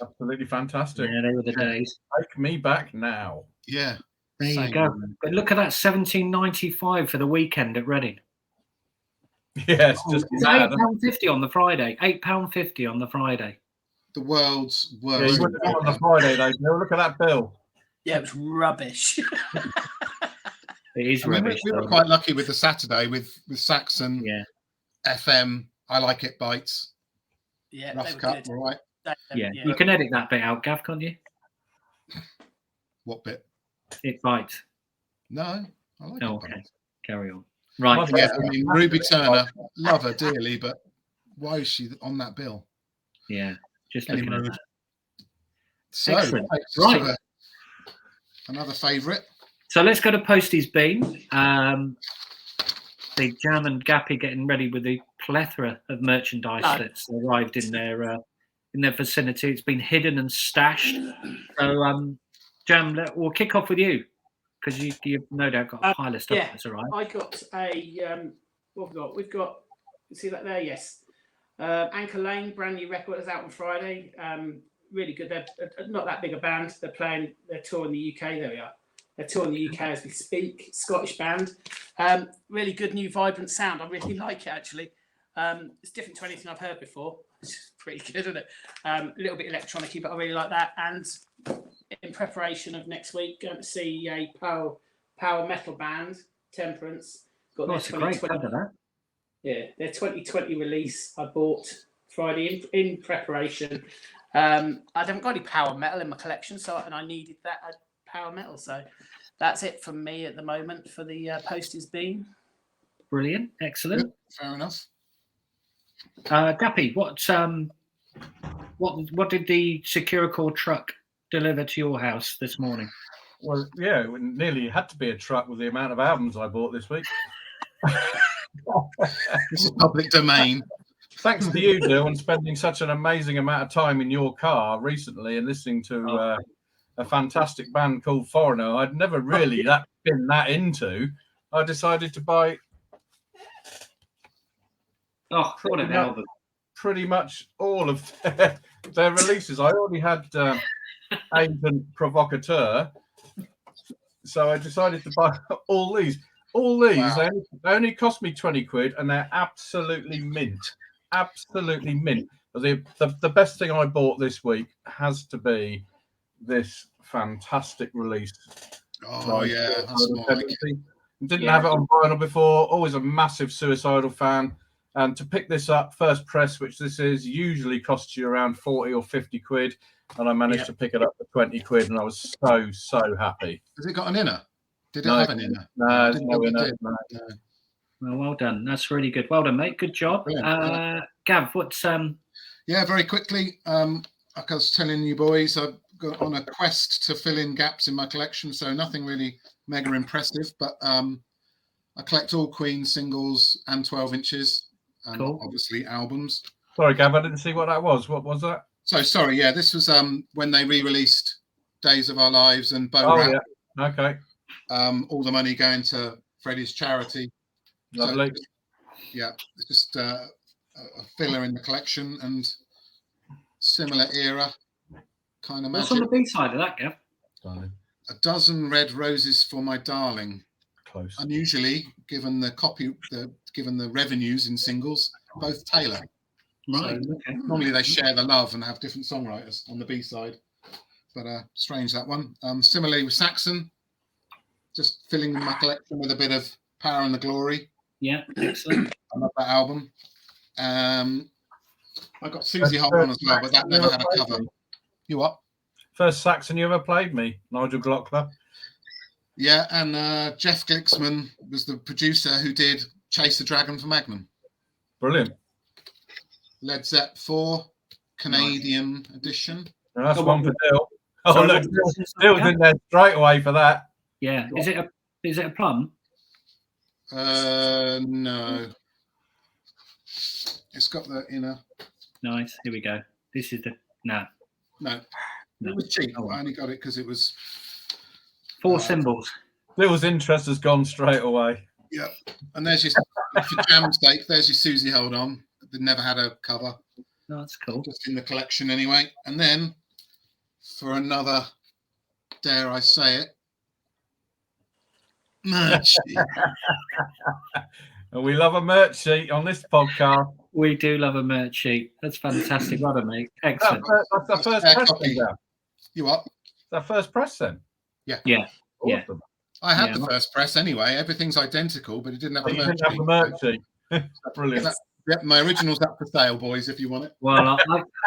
Absolutely fantastic. Yeah, they were the days. Take me back now. Yeah. There you go. But look at that, 17.95 for the weekend at Reading. Yes, just £8.50 on the Friday. £8.50 on the Friday. The world's worst. Yeah, you wouldn't have gone on the Friday though. No, look at that bill. Yeah, it was rubbish. It is rubbish. We were quite lucky with the Saturday with Saxon, FM, I Like It Bites. Yeah, Rough Cut, all right. Yeah, you can edit that bit out, Gav, can't you? What bit? It bites. No, I like it. Okay, carry on. Right. Yeah, I mean, Ruby Turner, love her dearly, but why is she on that bill? Yeah, just looking at that. So, excellent. Right. Another favourite. So let's go to Postie's Bean. The Jam and Gappy getting ready with the plethora of merchandise that's arrived in their vicinity. It's been hidden and stashed. So, Jam, we'll kick off with you because you've no doubt got a pile of stuff that's arrived. I got a what we've got. You see that there? Yes. Anchor Lane, brand new record, is out on Friday. Really good. They're not that big a band. They're touring the UK. There we are. They're touring the UK as we speak. Scottish band. Really good new vibrant sound. I really like it actually. It's different to anything I've heard before. It's pretty good, isn't it? A little bit electronic-y, but I really like that. And in preparation of next week, going to see a power metal band, Temperance. Got their 2020. Yeah, their 2020 release I bought Friday in preparation. I haven't got any power metal in my collection, and I needed that power metal. So that's it from me at the moment for the Postie's Bean. Brilliant, excellent. Yep, fair enough. Gappy, what did the Securicor truck deliver to your house this morning? Well, yeah, it nearly had to be a truck with the amount of albums I bought this week. This is public domain. Thanks to you, Dill, and spending such an amazing amount of time in your car recently and listening to a fantastic band called Foreigner. I'd never really been that into. I decided to buy pretty much all of their releases. I already had Agent Provocateur, so I decided to buy all these. Wow. They only cost me 20 quid, and they're absolutely mint. Absolutely mint. The best thing I bought this week has to be this fantastic release. Oh, yeah. Didn't have it on vinyl before. Always a massive Suicidal fan. And to pick this up, first press, which this is, usually costs you around 40 or 50 quid. And I managed to pick it up for 20 quid, and I was so happy. Has it got an inner? Did it have an inner? No, there's no inner. No. Well done. That's really good. Well done, mate. Good job. Gav, what's Yeah, very quickly. Like I was telling you boys, I've got on a quest to fill in gaps in my collection, so nothing really mega impressive, but I collect all Queen singles and 12 inches, and obviously albums. Sorry, Gav, I didn't see what that was. What was that? So sorry, yeah, this was when they re-released Days of Our Lives and Bo Oh, Rap. yeah. Okay. All the money going to Freddie's charity. Lovely. So it's just a filler in the collection and similar era kind of magic. What's on the B side of that, Gav? Darling. A Dozen Red Roses for My Darling. Close. Unusually, given the revenues in singles, both Taylor. Right. So okay. normally they share the love and have different songwriters on the B side, but strange that one. Similarly with Saxon, just filling my collection with a bit of Power and the Glory. Yeah, excellent. I love that album. I got Susie Holt on as well, but that never had a cover. You what? First Saxon you ever played me, Nigel Glockler. Yeah, and Jeff Glixman was the producer who did Chase the Dragon for Magnum. Brilliant. Led Zepp 4, Canadian edition. Now that's Oh, one for Dill. Oh, Sorry, look, what was it? Dill's in there straight away for that. Yeah. Is it a plum? No. It's got the inner. Nice. Here we go. This is the no. It was cheap. I only got it because it was 4 symbols. Dill's interest has gone straight away. Yeah. And there's your for Jam's sake. There's your Susie Hold On. They never had a cover. No, that's cool. Just in the collection anyway. And then for another, dare I say it, merch. And we love a merch sheet on this podcast. We do love a merch sheet. That's fantastic. Well done, mate. Excellent. That's the first Fair press copy. then, Dan. You what? That first press then. Yeah. Awesome. I had Yeah, the first press anyway. Everything's identical, but it didn't have But the you merch. didn't have the merch sheet. Brilliant. Yep, my original's up for sale, boys, if you want it. Well,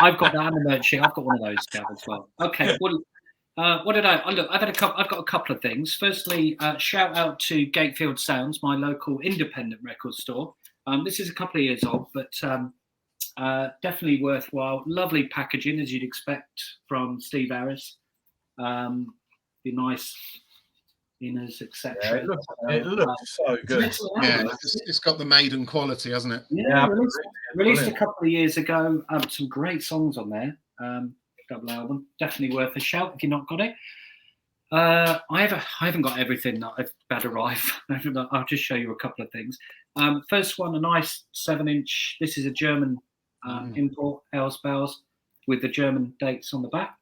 I've got that and the merch sheet. I've got one of those, Gav, as well. Okay. Well, what did I look? I've got a couple of things. Firstly, shout out to Gatefield Sounds, my local independent record store. This is a couple of years old, but definitely worthwhile. Lovely packaging, as you'd expect from Steve Harris. Be nice inners, etc. Yeah, it looks so good. Yeah, it's got the maiden quality, hasn't it? Yeah, released a couple of years ago. Some great songs on there. Double album, definitely worth a shout if you've not got it. I haven't got everything that I've had arrive. I'll just show you a couple of things. First one, a nice 7-inch. This is a German import, House Bells, with the German dates on the back.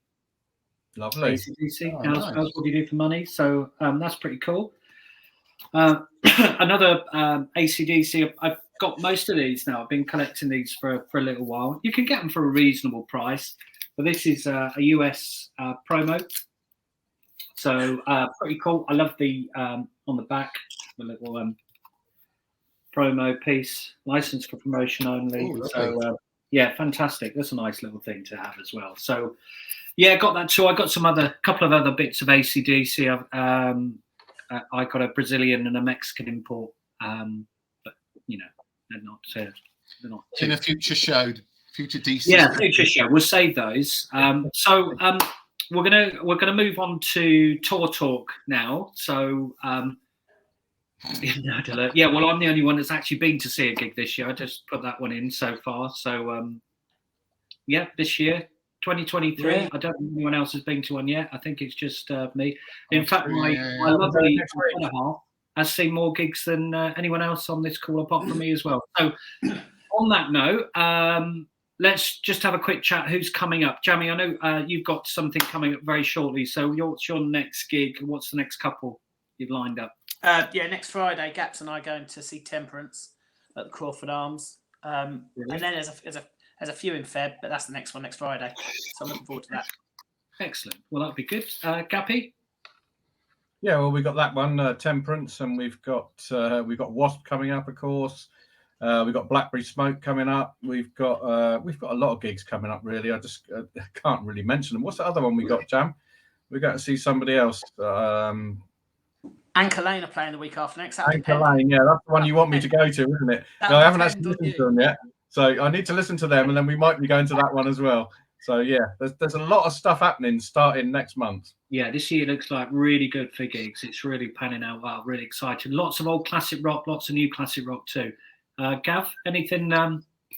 Lovely. ACDC, Oh, House nice. Bells, what do you do for money? So that's pretty cool. Another ACDC. I've got most of these now. I've been collecting these for a little while. You can get them for a reasonable price, but this is a US promo. So pretty cool. I love the on the back, the little promo piece, license for promotion only. Ooh, so yeah, fantastic. That's a nice little thing to have as well. So yeah, got that too. I got couple of other bits of ACDC. I got a Brazilian and a Mexican import, but you know they're not too. In a future show, future DC. Yeah, future show. We'll save those. So we're gonna move on to tour talk now. So yeah, well, I'm the only one that's actually been to see a gig this year. I just put that one in so far. So yeah, this year. 2023. Yeah. I don't think anyone else has been to one yet. I think it's just me. In fact, true, my yeah. lovely Next week. other half has seen more gigs than anyone else on this call apart from me as well. So, on that note, let's just have a quick chat. Who's coming up? Jamie, I know you've got something coming up very shortly. So, what's your next gig? What's the next couple you've lined up? Yeah, next Friday, Gaps and I are going to see Temperance at the Crawford Arms. And then there's a few in Feb, but that's the next one next Friday. So I'm looking forward to that. Excellent. Well, that'll be good. Gappy? Yeah, well, we've got that one, Temperance, and we've got Wasp coming up, of course. We've got Blackberry Smoke coming up. We've got a lot of gigs coming up. Really, I just can't really mention them. What's the other one we got, Jam? We got to see somebody else. Anchor Lane are playing the week after next. Anchor Lane, yeah, that's the one you want me to go to, isn't it? No, I haven't actually listened to them yet, so I need to listen to them, and then we might be going to that one as well. So yeah, there's a lot of stuff happening starting next month. Yeah, this year looks like really good for gigs. It's really panning out well, really exciting. Lots of old classic rock, lots of new classic rock too. Gav, anything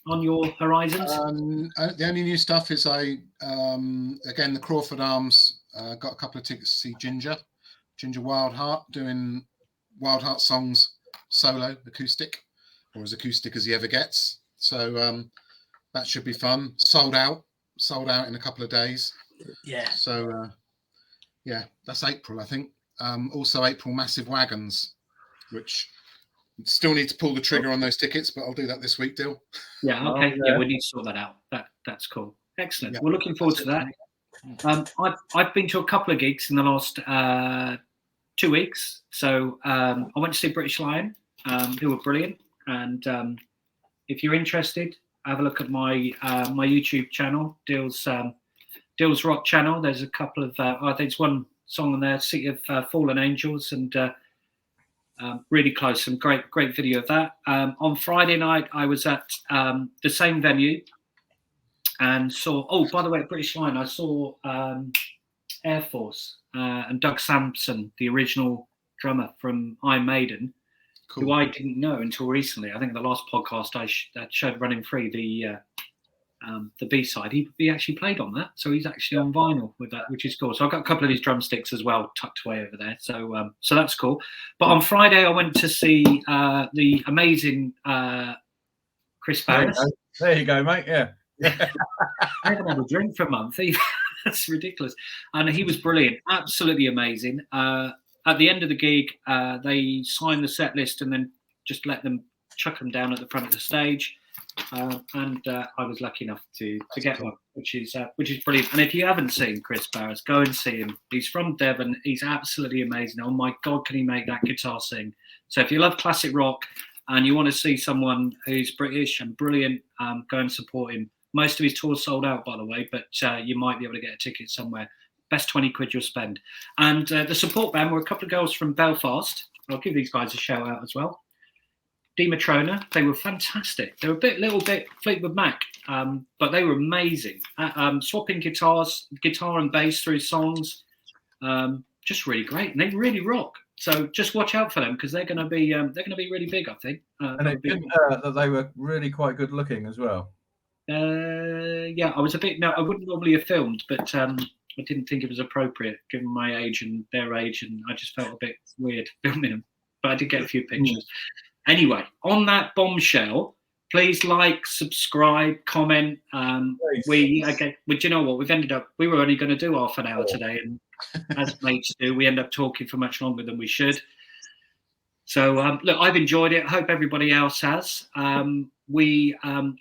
on your horizons? The only new stuff is again, the Crawford Arms got a couple of tickets to see Ginger Wildheart doing Wildheart songs solo acoustic, or as acoustic as he ever gets. So that should be fun. Sold out in a couple of days. Yeah. So yeah, that's April, I think. Also April, Massive Wagons, which still need to pull the trigger on those tickets, but I'll do that this week, Dill. Yeah, okay. Yeah, we need to sort that out. That's cool. Excellent. Yeah, we're looking forward to that. I've been to a couple of gigs in the last 2 weeks. So I went to see British Lion, who were brilliant. And if you're interested, have a look at my my YouTube channel, Dill's Rock channel. There's a couple of I think it's one song on there, City of Fallen Angels, and really close. Some great video of that. On Friday night, I was at the same venue and saw. Oh, by the way, at British Lion, I saw Air Force and Doug Sampson, the original drummer from Iron Maiden, who I didn't know until recently. I think in the last podcast I showed Running Free, the B-side. He actually played on that, so he's actually on vinyl with that, which is cool. So I've got a couple of his drumsticks as well tucked away over there. So so that's cool. But on Friday I went to see the amazing Chris Barris. There you go, mate. Yeah. I haven't had a drink for a month either. That's ridiculous. And he was brilliant, absolutely amazing. At the end of the gig, they signed the set list and then just let them chuck them down at the front of the stage. And I was lucky enough to get one, which is brilliant. And if you haven't seen Chris Barris, go and see him. He's from Devon. He's absolutely amazing. Oh my God, can he make that guitar sing? So if you love classic rock and you want to see someone who's British and brilliant, go and support him. Most of his tours sold out, by the way, but you might be able to get a ticket somewhere. Best 20 quid you'll spend. And the support band were a couple of girls from Belfast. I'll give these guys a shout out as well. Matrona, they were fantastic. They were a little bit Fleetwood Mac, but they were amazing. Swapping guitar and bass through songs, just really great. And they really rock. So just watch out for them because they're going to be really big, I think. And it didn't that they were really quite good looking as well. Yeah, I was a bit. No, I wouldn't normally have filmed, but I didn't think it was appropriate given my age and their age, and I just felt a bit weird filming them. But I did get a few pictures. Anyway, on that bombshell, please like, subscribe, comment. But you know what? We were only going to do half an hour today, and as mates do, we end up talking for much longer than we should. So look, I've enjoyed it. I hope everybody else has. We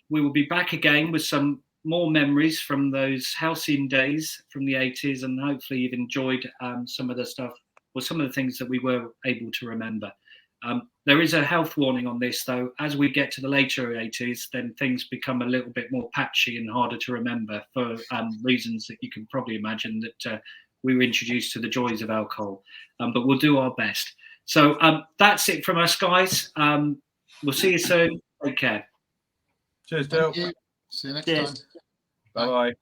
will be back again with some more memories from those halcyon days from the 80s, and hopefully you've enjoyed some of the stuff or some of the things that we were able to remember. There is a health warning on this, though. As we get to the later 80s, then things become a little bit more patchy and harder to remember for reasons that you can probably imagine, that we were introduced to the joys of alcohol. But we'll do our best. So that's it from us, guys. We'll see you soon. Take care. Cheers, Dale. See you next time. Bye-bye.